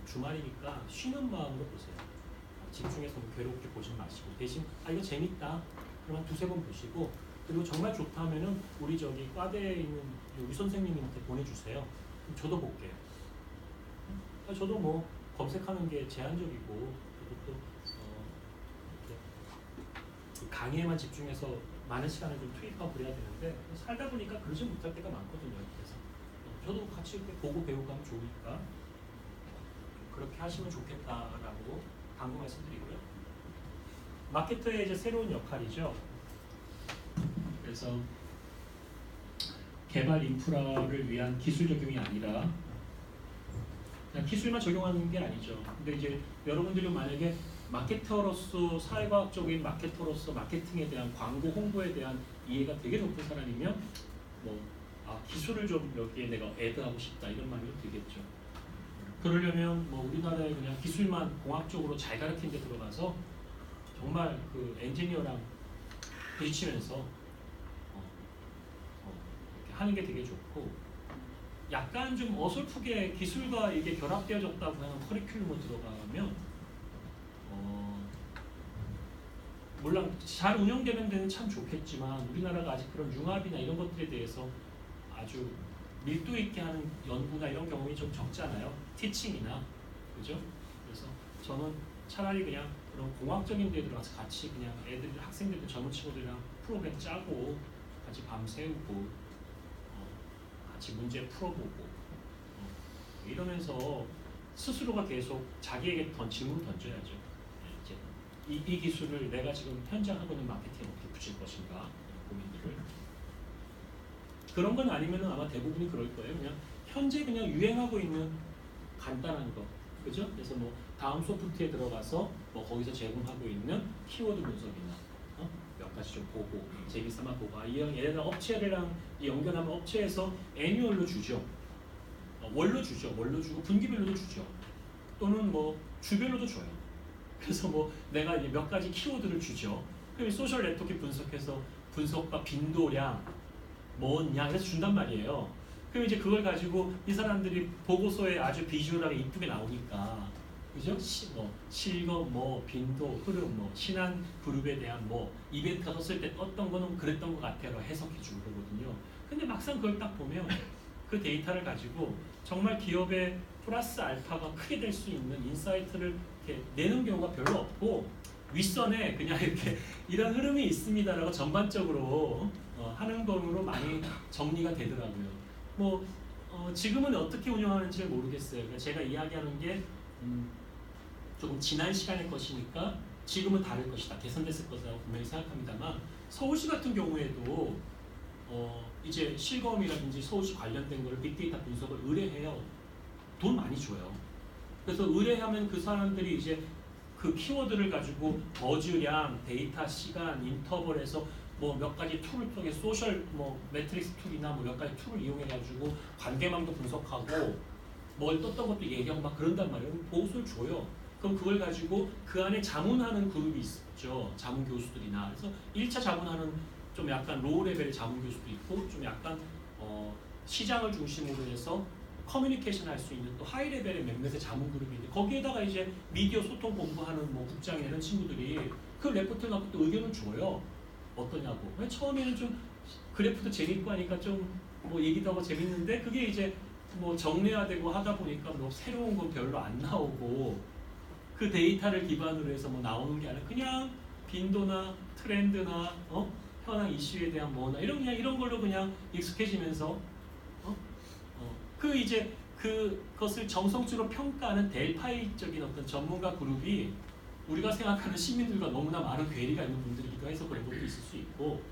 주말이니까 쉬는 마음으로 보세요. 집중해서 괴롭게 보지 마시고 대신 이거 재밌다 그러면 두세 번 보시고, 그리고 정말 좋다면은 우리 저기 과대에 있는 우리 선생님한테 보내주세요. 그럼 저도 볼게요. 저도 뭐 검색하는 게 제한적이고, 그리고 또 이렇게 강의에만 집중해서 많은 시간을 좀 투입하고 그래야 되는데 살다 보니까 그러지 못할 때가 많거든요. 그래서 저도 같이 이렇게 보고 배우고 하면 좋으니까 그렇게 하시면 좋겠다라고 당부 말씀드리고요. 마케터의 이제 새로운 역할이죠. 그래서 개발 인프라를 위한 기술 적용이 아니라 그냥 기술만 적용하는 게 아니죠. 근데 이제 여러분들이 만약에 마케터로서, 사회과학적인 마케터로서 마케팅에 대한 광고 홍보에 대한 이해가 되게 높은 사람이면 기술을 좀 여기에 내가 애드하고 싶다 이런 마음이 들겠죠. 그러려면 우리나라에 그냥 기술만 공학적으로 잘 가르치는 데 들어가서 정말 그 엔지니어랑 부딪히면서 이렇게 하는 게 되게 좋고, 약간 좀 어설프게 기술과 이게 결합되어졌다고 하는 커리큘럼으로 들어가면 물론 잘 운영되는 데는 참 좋겠지만 우리나라가 아직 그런 융합이나 이런 것들에 대해서 아주 밀도 있게 하는 연구나 이런 경험이 좀 적잖아요. 티칭이나, 그죠? 그래서 저는 차라리 그냥 그런 공학적인 데 들어가서 같이 그냥 학생들, 젊은 친구들이랑 프로그램 짜고 같이 밤 새우고 같이 문제 풀어보고 이러면서 스스로가 계속 자기에게 질문을 던져야죠. 이제 이 기술을 내가 지금 현장 하고 있는 마케팅에 어떻게 붙일 것인가 고민들을. 그런 건 아니면 아마 대부분이 그럴 거예요. 그냥 현재 그냥 유행하고 있는 간단한 거, 그죠? 그래서 다음 소프트에 들어가서 거기서 제공하고 있는 키워드 분석이나 몇 가지 좀 보고 재미삼아 보고, 예를 들어 업체랑 연결하면 업체에서 애뉴얼로 주죠. 월로 주죠. 월로 주고 분기별로도 주죠. 또는 주별로도 줘요. 그래서 내가 이제 몇 가지 키워드를 주죠. 그럼 소셜 네트워크 분석해서 분석과 빈도량 뭐냐 해서 준단 말이에요. 그럼 이제 그걸 가지고 이 사람들이 보고서에 아주 비주얼하게 이쁘게 나오니까, 그죠? 실거, 빈도, 흐름, 신한 그룹에 대한 이벤트가 떴을 때 떴던 거는 그랬던 것 같아요. 해석해주고 그러거든요. 근데 막상 그걸 딱 보면 그 데이터를 가지고 정말 기업의 플러스 알파가 크게 될 수 있는 인사이트를 이렇게 내는 경우가 별로 없고, 윗선에 그냥 이렇게 이런 흐름이 있습니다라고 전반적으로 하는 걸로 많이 정리가 되더라고요. 지금은 어떻게 운영하는지 모르겠어요. 그러니까 제가 이야기하는 게 조금 지난 시간의 것이니까 지금은 다를 것이다, 개선됐을 것이라고 분명히 생각합니다만, 서울시 같은 경우에도 이제 실검이라든지 서울시 관련된 거를 빅데이터 분석을 의뢰해요. 돈 많이 줘요. 그래서 의뢰하면 그 사람들이 이제 그 키워드를 가지고 버즈량, 데이터 시간, 인터벌에서 몇 가지 툴을 통해 소셜 매트릭스 툴이나 몇 가지 툴을 이용해 가지고 관계망도 분석하고 뭘 떴던 것도 얘기하고 막 그런단 말이에요. 보고서를 줘요. 그럼 그걸 가지고 그 안에 자문하는 그룹이 있죠. 자문 교수들이나. 그래서 1차 자문하는 좀 약간 로우 레벨의 자문 교수도 있고 좀 약간 시장을 중심으로 해서 커뮤니케이션 할 수 있는 또 하이 레벨의 몇몇의 자문 그룹이 있는데 거기에다가 이제 미디어 소통 공부하는 뭐 국장에 이런 친구들이 그 레포트를 갖고 또 의견을 줘요. 어떠냐고. 왜 처음에는 좀 그래프도 재밌고 하니까 좀 뭐 얘기도 하고 재밌는데 그게 이제 뭐 정례화되고 하다 보니까 뭐 새로운 건 별로 안 나오고 그 데이터를 기반으로 해서 뭐 나오는 게 아니라 그냥 빈도나 트렌드나 현황 이슈에 대한 뭐나 이런 걸로 그냥 익숙해지면서 그 이제 그것을 정성적으로 평가하는 델파이적인 어떤 전문가 그룹이 우리가 생각하는 시민들과 너무나 많은 괴리가 있는 분들이기도 해서 그런 것도 있을 수 있고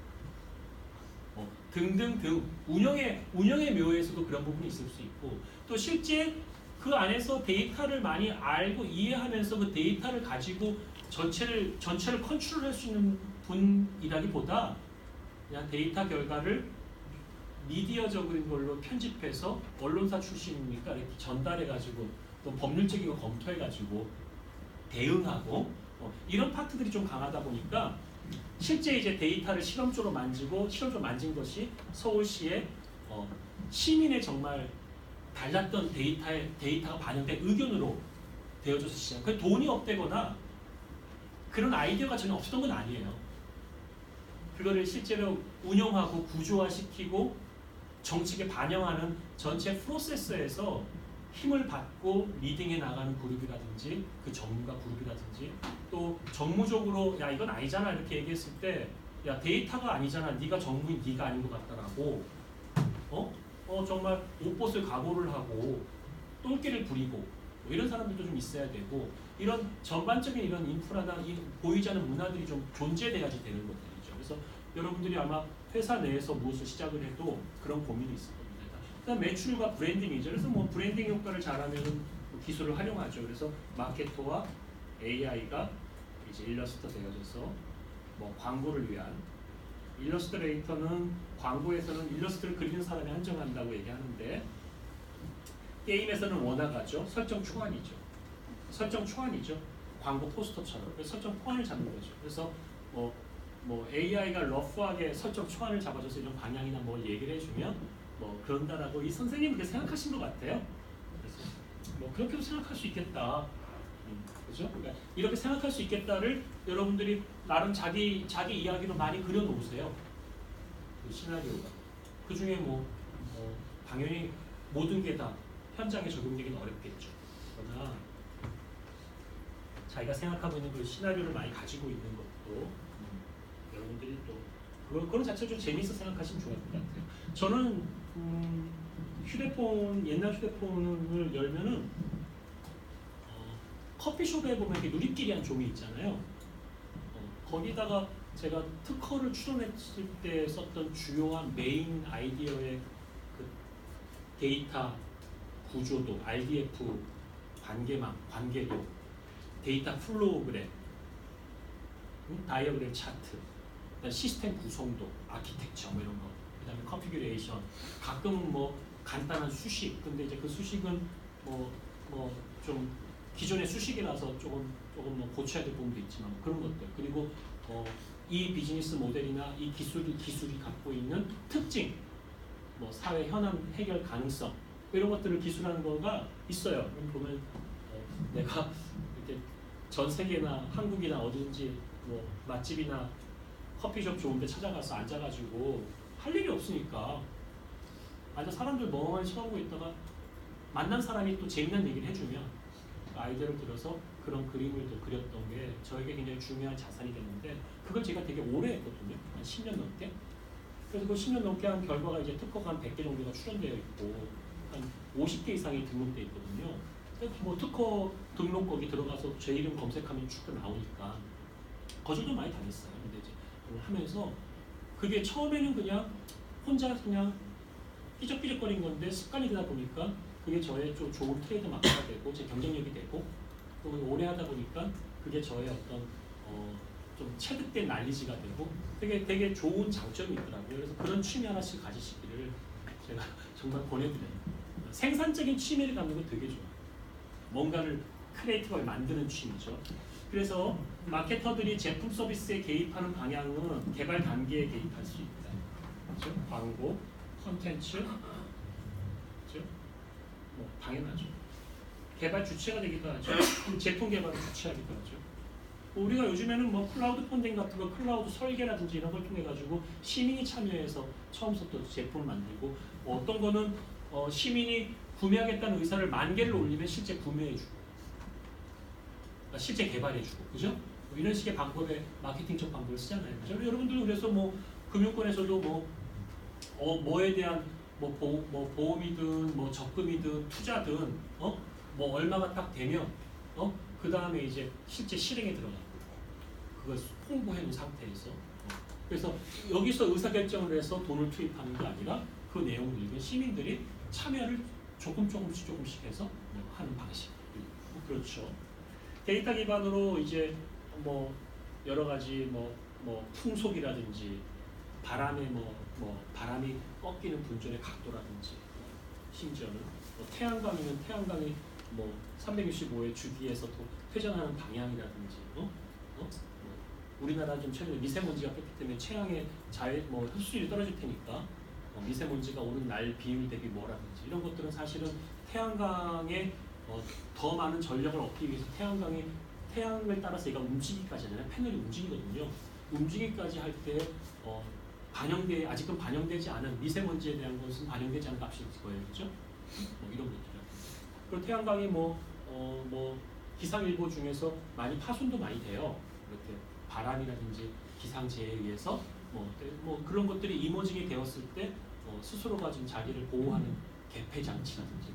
등등등 운영의 묘에서도 그런 부분이 있을 수 있고 또 실제 그 안에서 데이터를 많이 알고 이해하면서 그 데이터를 가지고 전체를 컨트롤할 수 있는 분이라기보다 그냥 데이터 결과를 미디어적인 걸로 편집해서 언론사 출신이니까 이렇게 전달해가지고 또 법률적인 거 검토해가지고 대응하고 이런 파트들이 좀 강하다 보니까 실제 이제 데이터를 실험적으로 만진 것이 서울시의 시민의 정말 달랐던 데이터가 반영된 의견으로 되어져서 시작. 그 돈이 없대거나 그런 아이디어가 전혀 없었던 건 아니에요. 그거를 실제로 운영하고 구조화시키고 정책에 반영하는 전체 프로세스에서 힘을 받고 리딩해 나가는 그룹이라든지 그 전문가 그룹이라든지 또 정무적으로 야 이건 아니잖아 이렇게 얘기했을 때 야 데이터가 아니잖아 네가 정부인 네가 아닌 것 같다라고 정말 옷벗을 각오를 하고 똘끼를 부리고 뭐 이런 사람들도 좀 있어야 되고 이런 전반적인 이런 인프라나 보이지 않는 문화들이 좀 존재돼야지 되는 것들이죠. 그래서 여러분들이 아마 회사 내에서 무엇을 시작을 해도 그런 고민이 있을 겁니다. 그다음 매출과 브랜딩이죠. 그래서 뭐 브랜딩 효과를 잘하면 기술을 활용하죠. 그래서 마케터와 AI가 이제 일러스터 되어져서 뭐 광고를 위한 일러스트레이터는 광고에서는 일러스트를 그리는 사람이 한정한다고 얘기하는데 게임에서는 원화가죠. 설정 초안이죠. 광고 포스터처럼. 그래서 설정 포안을 잡는 거죠. 그래서 뭐 AI가 러프하게 설정 초안을 잡아줘서 이런 방향이나 뭘 얘기를 해주면 뭐 그런다라고 이 선생님은 그렇게 생각하신 것 같아요. 그래서 뭐 그렇게도 생각할 수 있겠다. 그죠? 그러니까 이렇게 생각할 수 있겠다를 여러분들이 나름 자기 이야기로 많이 그려놓으세요. 그 시나리오가. 그 중에 당연히 모든 게 다 현장에 적용되기는 어렵겠죠. 그러나 자기가 생각하고 있는 그 시나리오를 많이 가지고 있는 것도 여러분들이 또 그런 자체를 좀 재미있어 생각하시면 좋을 것 같아요. 저는 옛날 휴대폰을 열면은 커피숍에 보면 이렇게 누리끼리한 종이 있잖아요. 거기다가 제가 특허를 출원했을 때 썼던 주요한 메인 아이디어의 그 데이터 구조도, RDF 관계망, 관계도, 데이터 플로우그램, 다이어그램 차트, 시스템 구성도, 아키텍처 뭐 이런 거, 그다음에 컨피규레이션, 가끔은 뭐 간단한 수식, 근데 이제 그 수식은 좀 기존의 수식이라서 조금 뭐 고쳐야 될 부분도 있지만 그런 것들, 그리고 이 비즈니스 모델이나 이 기술이 갖고 있는 특징, 뭐 사회 현안 해결 가능성 이런 것들을 기술하는 거가 있어요. 보면 내가 이렇게 전 세계나 한국이나 어딘지 뭐 맛집이나 커피숍 좋은데 찾아가서 앉아가지고 할 일이 없으니까 사람들 멍하니 쳐다보고 있다가 만난 사람이 또 재미난 얘기를 해주면 아이디어를 들어서 그런 그림을 또 그렸던 게 저에게 굉장히 중요한 자산이 됐는데 그걸 제가 되게 오래 했거든요. 한 10년 넘게. 그래서 그 10년 넘게 한 결과가 이제 특허가 한 100개 정도가 출원되어 있고 한 50개 이상이 등록되어 있거든요. 뭐 특허 등록 거기 들어가서 제 이름 검색하면 쭉 나오니까 거절도 많이 당했어요. 근데 이제 그걸 하면서 그게 처음에는 그냥 혼자 그냥 삐적삐적거린 건데 습관이 되다 보니까 그게 저의 좀 좋은 트레이드 마크가 되고 제 경쟁력이 되고 또 오래 하다 보니까 그게 저의 어떤 좀 체득된 난리지가 되고 되게 좋은 장점이 있더라고요. 그래서 그런 취미 하나씩 가지시기를 제가 정말 권해드려요. 생산적인 취미를 갖는 건 되게 좋아요. 뭔가를 크리에이티브하게 만드는 취미죠. 그래서 마케터들이 제품 서비스에 개입하는 방향은 개발 단계에 개입할 수 있다. 그렇죠? 광고, 콘텐츠, 그렇죠? 뭐 당연하죠. 개발 주체가 되기도 하죠. 제품 개발을 주체하기도 하죠. 우리가 요즘에는 뭐 클라우드 펀딩 같은 거, 클라우드 설계라든지 이런 걸 통해 가지고 시민이 참여해서 처음부터 제품을 만들고, 어떤 거는 시민이 구매하겠다는 의사를 10,000개를 올리면 실제 구매해주고, 실제 개발해주고, 그죠? 뭐 이런 식의 방법의 마케팅적 방법을 쓰잖아요, 그죠? 여러분들 그래서 뭐 금융권에서도 뭐에 대한 뭐 보험이든 뭐 적금이든 투자든 뭐 얼마가 딱 되면 그 다음에 이제 실제 실행에 들어가고 그걸 홍보해 놓은 상태에서 그래서 여기서 의사결정을 해서 돈을 투입하는 게 아니라 그 내용을 읽은 시민들이 참여를 조금씩 해서 하는 방식. 그렇죠. 데이터 기반으로 이제 뭐 여러 가지 뭐 풍속이라든지 바람의 바람이 꺾이는 분전의 각도라든지 심지어는 태양광이면 태양광이 365의 주기에서 또 회전하는 방향이라든지 우리나라 좀 최근에 미세먼지가 꼈기 때문에 최양의 흡수율이 떨어질 테니까 미세먼지가 오는 날 비율 대비 뭐라든지 이런 것들은 사실은 태양광에 더 많은 전력을 얻기 위해서 태양을 따라서 얘가 움직이기까지 하잖아요. 패널이 움직이거든요. 움직이기까지 할 때 아직은 반영되지 않은 미세먼지에 대한 것은 반영되지 않은 값이 있을 거예요, 그렇죠? 이런 것들이라든지. 그리고 태양광이 기상일보 중에서 많이 파손도 많이 돼요. 이렇게 바람이라든지 기상재해에 의해서 그런 것들이 이머징이 되었을 때 스스로가 좀 자기를 보호하는 개폐 장치라든지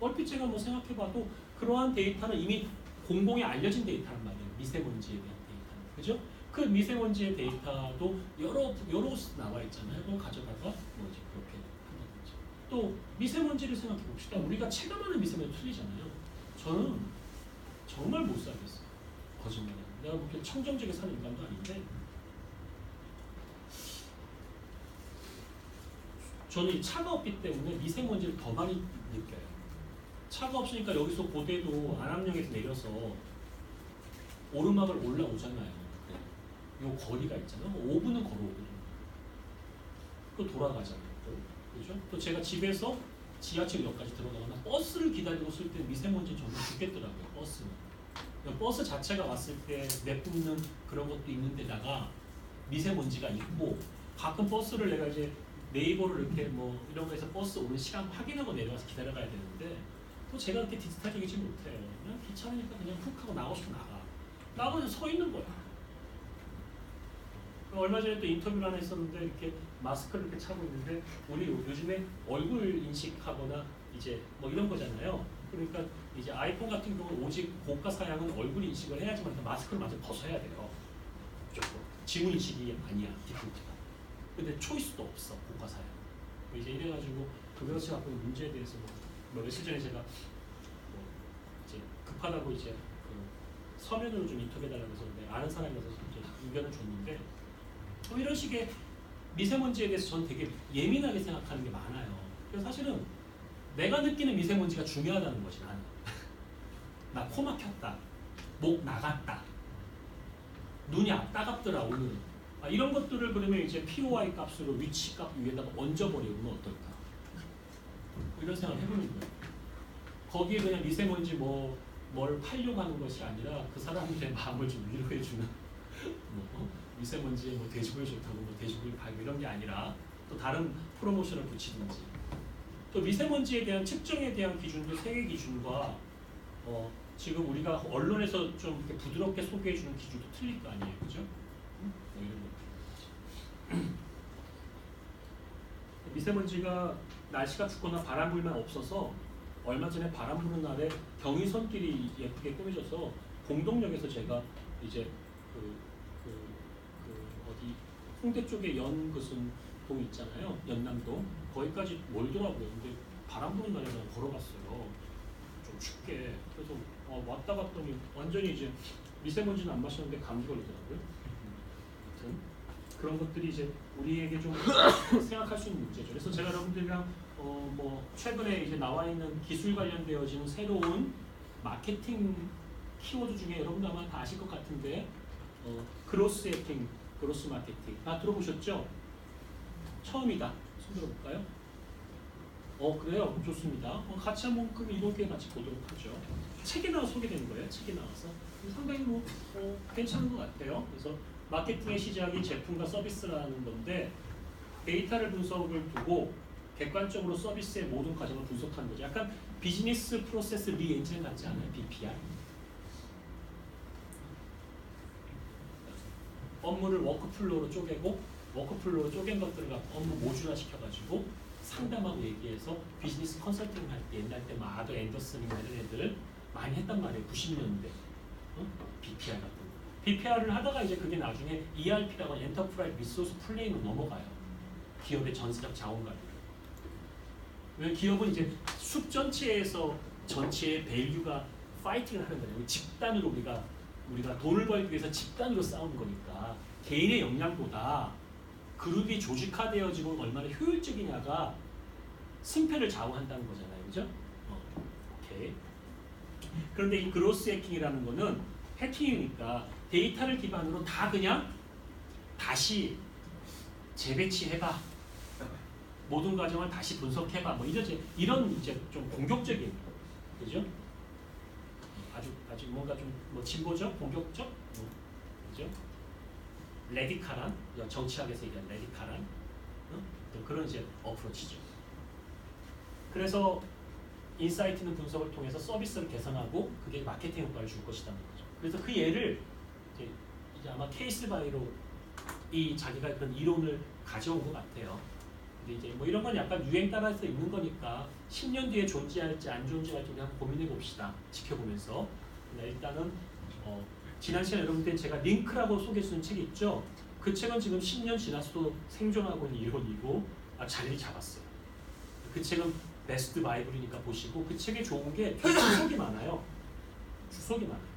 얼핏 제가 생각해봐도 그러한 데이터는 이미 공공에 알려진 데이터란 말이에요. 미세먼지에 대한 데이터는, 그죠? 그 미세먼지의 데이터도 여러 나와 있잖아요. 그걸 가져다가 이제 그렇게 한다든지. 또 미세먼지를 생각해 봅시다. 우리가 체감하는 미세먼지 틀리잖아요. 저는 정말 못 살겠어요. 거짓말이야. 내가 그렇게 청정지에 사는 인간도 아닌데 저는 이 차가 없기 때문에 미세먼지를 더 많이 느껴요. 차가 없으니까 여기서 고대도 안암역에서 내려서 오르막을 올라오잖아요. 요 거리가 있잖아요. 5분은 걸어오거든요. 또 돌아가잖아요. 그죠? 또 제가 집에서 지하철역까지 들어가거나 버스를 기다리고 있을 때 미세먼지 정말 죽겠더라고요. 버스는. 버스 자체가 왔을 때 내뿜는 그런 것도 있는 데다가 미세먼지가 있고 가끔 버스를 내가 이제 네이버를 이렇게 이런 거에서 버스 오는 시간 확인하고 내려가서 기다려가야 되는데 또 제가 그렇게 디지털적이지 못해요. 그냥 귀찮으니까 그냥 훅 하고 나가고 싶으면 나가서 서 있는 거야. 얼마 전에 또 인터뷰를 하나 했었는데 이렇게 마스크를 이렇게 차고 있는데 우리 요즘에 얼굴 인식하거나 이제 이런 거잖아요. 그러니까 이제 아이폰 같은 경우는 오직 고가 사양은 얼굴 인식을 해야지만 마스크를 먼저 벗어야 돼요. 조금 지문 인식이 아니야 디폴트가. 근데 초이스도 없어 고가 사양. 이제 이래가지고 그것이 갖고 있는 문제에 대해서 며칠 전에 제가 이제 급하다고 이제 서면으로 좀 인터뷰해달라고 해서 아는 사람이라서 이제 의견을 줬는데 이런 식의 미세먼지에 대해서 저는 되게 예민하게 생각하는 게 많아요. 그래서 사실은 내가 느끼는 미세먼지가 중요하다는 거지 나는. 나 코 막혔다, 목 나갔다, 눈이 따갑더라 오늘은. 이런 것들을 그러면 이제 POI 값으로 위치 값 위에다가 얹어버리면 어떨까? 이런 생각을 해보는 거예요. 거기에 그냥 미세먼지 뭘 팔려고 하는 것이 아니라 그 사람들의 마음을 좀 위로해주는 미세먼지에 돼지고기 좋다고 돼지고기 팔고 이런 게 아니라 또 다른 프로모션을 붙이든지 또 미세먼지에 대한 측정에 대한 기준도 세계 기준과 지금 우리가 언론에서 좀 이렇게 부드럽게 소개해주는 기준도 틀릴 거 아니에요, 그죠? 이런 것들. 미세먼지가 날씨가 춥거나 바람 불면 없어서 얼마 전에 바람 부는 날에 경의선길이 예쁘게 꾸며져서 공동역에서 제가 이제 어디 홍대 쪽에 무슨 동 있잖아요, 연남동 거기까지 멀더라고요. 근데 바람 부는 날에 그냥 걸어갔어요. 좀 춥게. 그래서 왔다 갔더니 완전히 이제 미세먼지는 안 마셨는데 감기 걸리더라고요. 아무튼 그런 것들이 이제 우리에게 좀 생각할 수 있는 문제죠. 그래서 제가 여러분들이랑 최근에 이제 나와 있는 기술 관련되어지는 새로운 마케팅 키워드 중에 여러분 아마 다 아실 것 같은데 그로스 해킹, 그로스 마케팅 들어보셨죠? 처음이다. 손 들어볼까요? 그래요. 좋습니다. 같이 한번 그럼 이번 기회에 같이 보도록 하죠. 책에 나와 소개되는 거예요. 책에 나와서 상당히 괜찮은 것 같아요. 그래서 마케팅의 시작이 제품과 서비스라는 건데 데이터를 분석을 두고 객관적으로 서비스의 모든 과정을 분석하는 거죠. 약간 비즈니스 프로세스 리엔진 같지 않아요? BPR. 업무를 워크플로우로 쪼개고 워크플로우로 쪼갠 것들을 갖고 업무 모듈화 시켜가지고 상담하고 얘기해서 비즈니스 컨설팅 할 때 옛날 때 막 아더 앤더슨이나 이런 애들 많이 했단 말이에요. 90년대 BPR 같은 거. BPR을 하다가 이제 그게 나중에 ERP라고 엔터프라이즈 리소스 플레이로 넘어가요. 기업의 전체적 자원관리. 왜 기업은 이제 숲 전체에서 전체의 밸류가 파이팅을 하는 거예요. 집단으로 우리가 돈을 벌기 위해서 집단으로 싸우는 거니까 개인의 역량보다 그룹이 조직화되어지고 얼마나 효율적이냐가 승패를 좌우한다는 거잖아요. 그죠? 오케이. 그런데 이 그로스 해킹이라는 거는 해킹이니까 데이터를 기반으로 다 그냥 다시 재배치해봐. 모든 과정을 다시 분석해봐. 이런 이제 좀 공격적인, 그죠? 아주 뭔가 좀 진보적, 공격적, 그죠? 레디칼한, 정치학에서 얘기한 레디칼한 그런 이제 어프로치죠. 그래서 인사이트는 분석을 통해서 서비스를 개선하고 그게 마케팅 효과를 줄 것이라는 거죠. 그래서 그 예를 이제 아마 케이스 바이로 이 자기가 그런 이론을 가져온 것 같아요. 근데 이제 이런 건 약간 유행 따라서 있는 거니까 10년 뒤에 존재할지 안 존재할지 우리 한번 고민해 봅시다. 지켜보면서. 일단은 지난 시간에 여러분들 제가 링크라고 소개해준 책이 있죠. 그 책은 지금 10년 지나서도 생존하고 있는 이론이고 자리를 잡았어요. 그 책은 베스트 바이블이니까 보시고 그 책에 좋은 게 주석이 많아요. 주석이 많아요.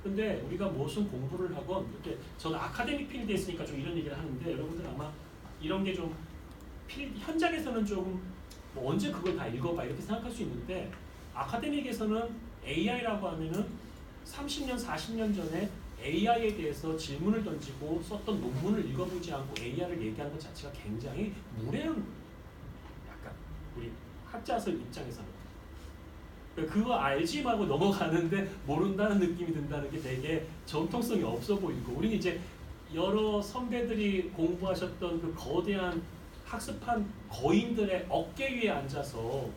근데 우리가 무슨 공부를 하건 이렇게 저는 아카데믹 필드에 있으니까 좀 이런 얘기를 하는데 여러분들 아마 이런 게 좀 현장에서는 좀 언제 그걸 다 읽어봐 이렇게 생각할 수 있는데 아카데믹에서는 AI라고 하면은 30년, 40년 전에 AI에 대해서 질문을 던지고 썼던 논문을 읽어보지 않고 AI를 얘기하는 것 자체가 굉장히 무례한 약간 우리 학자들 입장에서는 그거 알지 말고 넘어가는데 모른다는 느낌이 든다는 게 되게 정통성이 없어 보이고 우리는 이제 여러 선배들이 공부하셨던 그 거대한 학습한 거인들의 어깨 위에 앉아서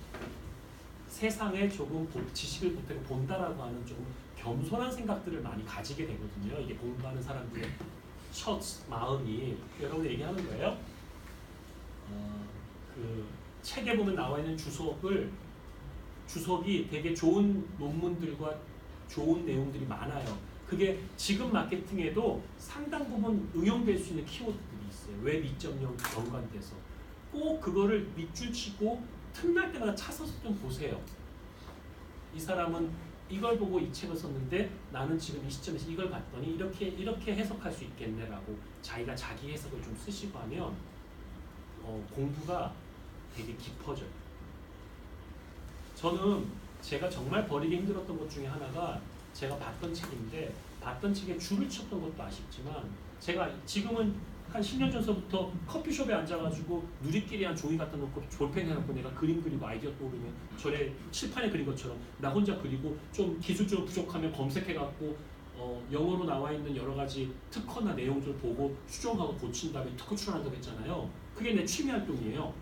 세상에 조금 지식을 보태고 본다라고 하는 조금 겸손한 생각들을 많이 가지게 되거든요. 이게 공부하는 사람들의 첫 마음이 여러분 얘기하는 거예요. 그 책에 보면 나와 있는 주석이 되게 좋은 논문들과 좋은 내용들이 많아요. 그게 지금 마케팅에도 상당 부분 응용될 수 있는 키워드들이 있어요. 웹 2.0 연관돼서 꼭 그거를 밑줄 치고 틈날 때마다 찾아서 좀 보세요. 이 사람은 이걸 보고 이 책을 썼는데 나는 지금 이 시점에서 이걸 봤더니 이렇게 해석할 수 있겠네라고 자기가 자기 해석을 좀 쓰시고 하면 공부가 되게 깊어져요. 저는 제가 정말 버리기 힘들었던 것 중에 하나가 제가 봤던 책인데 봤던 책에 줄을 쳤던 것도 아쉽지만 제가 지금은 한 10년 전서부터 커피숍에 앉아가지고 누리끼리 한 종이 갖다 놓고 볼펜 해놓고 내가 그림 그리고 아이디어 떠오르면 전에 칠판에 그린 것처럼 나 혼자 그리고 좀 기술적으로 부족하면 검색해갖고 영어로 나와 있는 여러 가지 특허나 내용들 보고 수정하고 고친 다음에 특허 출원한다고 했잖아요. 그게 내 취미 활동이에요.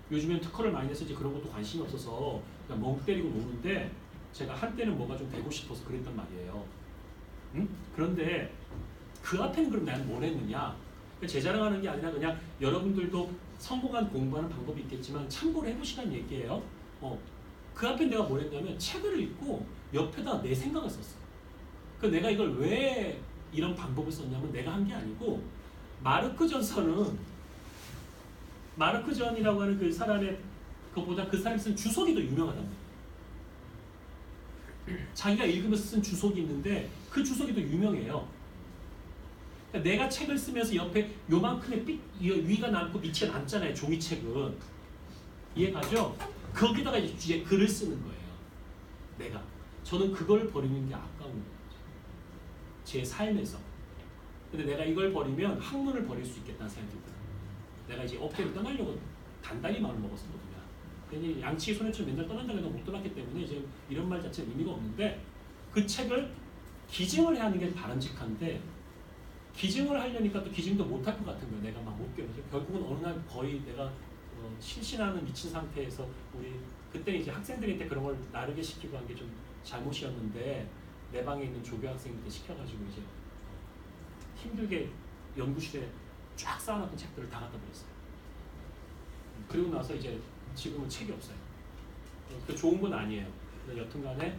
요즘엔 특허를 많이 내서 이제 그런 것도 관심이 없어서 그냥 멍 때리고 노는데 제가 한때는 뭐가 좀 되고 싶어서 그랬단 말이에요. 응? 그런데 그 앞에는 그럼 나는 뭘 했느냐? 제 자랑하는 게 아니라 그냥 여러분들도 성공한 공부하는 방법이 있겠지만 참고를 해보시라는 얘기예요. 그 앞에 내가 뭘 했냐면 책을 읽고 옆에다 내 생각을 썼어. 그 내가 이걸 왜 이런 방법을 썼냐면 내가 한 게 아니고 마르크 전이라고 하는 그 사람의 그보다 그 사람이 쓴 주석이 더 유명하단 말이에요. 자기가 읽으면서 쓴 주석이 있는데 그 주석이 더 유명해요. 그러니까 내가 책을 쓰면서 옆에 요만큼의 위가 남고 밑이 남잖아요. 종이책은. 이해가죠? 거기다가 이제 글을 쓰는 거예요. 내가. 저는 그걸 버리는 게 아까운 거예요. 제 삶에서. 근데 내가 이걸 버리면 학문을 버릴 수 있겠다는 생각이 들어요. 내가 이제 업계를 떠나려고 단단히 마음을 먹었거든요. 괜히 양치기 소년처럼 맨날 떠난다고 해도 못 떠났기 때문에 이제 이런 말 자체는 의미가 없는데 그 책을 기증을 해야 하는 게 바람직한데 기증을 하려니까 또 기증도 못할 것 같은 거예요. 내가 막 못 깨워서 결국은 어느 날 거의 내가 실신하는 미친 상태에서 우리 그때 이제 학생들한테 그런 걸 나르게 시키고 한 게 좀 잘못이었는데 내 방에 있는 조교 학생한테 시켜가지고 이제 힘들게 연구실에 쫙 쌓아놨던 책들을 다 갖다 버렸어요. 그리고 나서 이제 지금은 책이 없어요. 그 좋은 건 아니에요. 근데 여튼간에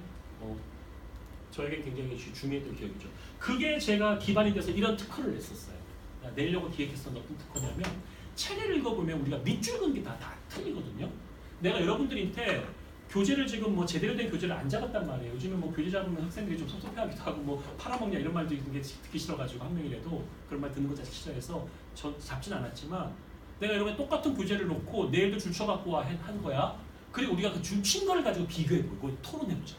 저에게 굉장히 중요했던 기억이죠. 그게 제가 기반이 돼서 이런 특허를 냈었어요. 내려고 기획했었던 어떤 특허냐면 책을 읽어보면 우리가 밑줄 그는 게 다 틀리거든요. 내가 여러분들한테 교재를 지금 뭐 제대로 된 교재를 안 잡았단 말이에요. 요즘은 뭐 교재 잡으면 학생들이 좀 섭섭해하기도 하고 뭐 팔아먹냐 이런 말도 듣기 싫어가지고 한 명이라도 그런 말 듣는 거 자체 싫어해서 저 잡진 않았지만 내가 여러분 똑같은 교재를 놓고 내일도 줄 쳐갖고 한 거야. 그리고 우리가 그 준 거를 가지고 비교해보고 토론해보자.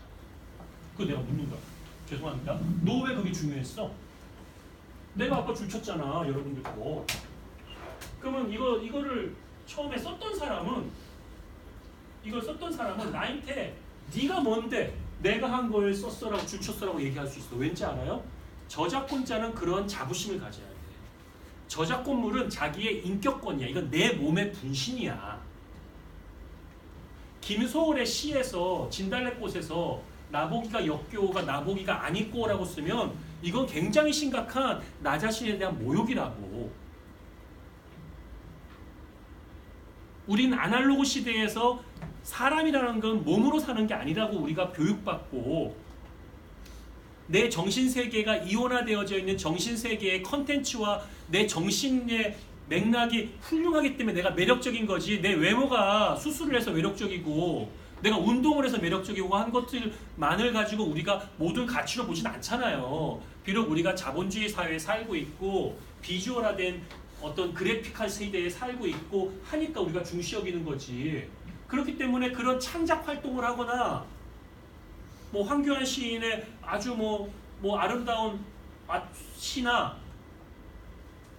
그거 내가 묻는 거야. 죄송합니다. 너 왜 그게 중요했어? 내가 아까 줄 쳤잖아, 여러분들 거. 그러면 이거를 처음에 썼던 사람은 나한테 네가 뭔데 내가 한 걸 썼어라고 줄 쳤어라고 얘기할 수 있어. 왠지 알아요? 저작권자는 그런 자부심을 가져야 돼. 저작권물은 자기의 인격권이야. 이건 내 몸의 분신이야. 김소월의 시에서 진달래꽃에서 나보기가 역겨워가 나보기가 아니꼬라고 쓰면 이건 굉장히 심각한 나 자신에 대한 모욕이라고. 우린 아날로그 시대에서 사람이라는 건 몸으로 사는 게 아니라고 우리가 교육받고 내 정신세계가 이원화되어져 있는 정신세계의 컨텐츠와 내 정신의 맥락이 훌륭하기 때문에 내가 매력적인 거지 내 외모가 수술을 해서 매력적이고 내가 운동을 해서 매력적이고 한 것들만을 가지고 우리가 모든 가치로 보진 않잖아요. 비록 우리가 자본주의 사회에 살고 있고 비주얼화된 어떤 그래픽한 세대에 살고 있고 하니까 우리가 중시 여기는 거지. 그렇기 때문에 그런 창작 활동을 하거나 뭐 황교안 시인의 아주 뭐 아름다운 시나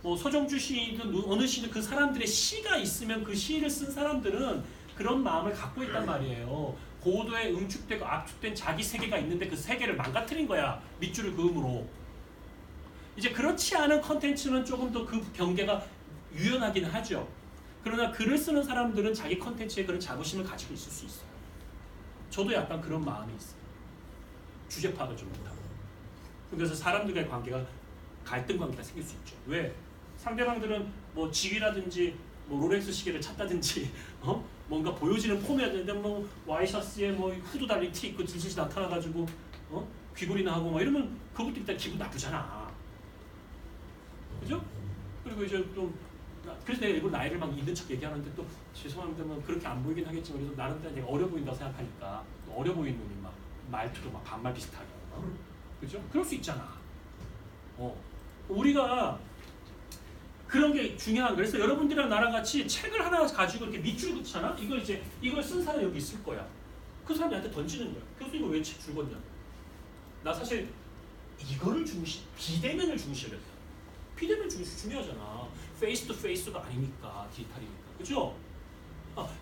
뭐 서정주 시인이든 어느 시든 그 사람들의 시가 있으면 그 시를 쓴 사람들은 그런 마음을 갖고 있단 말이에요. 고도에 응축되고 압축된 자기 세계가 있는데 그 세계를 망가뜨린 거야. 밑줄을 그음으로. 이제 그렇지 않은 컨텐츠는 조금 더 그 경계가 유연하긴 하죠. 그러나 글을 쓰는 사람들은 자기 컨텐츠에 그런 자부심을 가지고 있을 수 있어요. 저도 약간 그런 마음이 있어요. 주제 파악을 좀 못하고. 그래서 사람들과의 관계가 갈등 관계가 생길 수 있죠. 왜? 상대방들은 뭐 직위라든지 뭐 롤렉스 시계를 찾다든지 뭔가 보여지는 폼이어야 되는데 뭐 와이셔츠에 뭐 후드 달린 티 입고 들듯이 나타나가지고 귀걸이나 하고 뭐 이러면 그것도 일단 기분 나쁘잖아. 그죠? 그리고 이제 또 그래서 내가 일부러 나이를 막 있는 척 얘기하는데 또 죄송합니다. 뭐 그렇게 안 보이긴 하겠지만 그래도 나름대로 내가 어려 보인다고 생각하니까 어려 보이는 놈이 막 말투도 막 반말 비슷하게 그죠? 그럴 수 있잖아. 우리가 그런 게 중요한 거예요. 그래서 여러분들이랑 나랑 같이 책을 하나 가지고 이렇게 밑줄 긋잖아. 이걸 쓴 사람 여기 있을 거야. 그 사람이 나한테 던지는 거야. 교수님 이거 왜 책 줄 걷냐? 나 사실 이거를 비대면을 중시했어요. 비대면 중요하잖아. 페이스 투 페이스가 아니니까 디지털이니까. 그죠?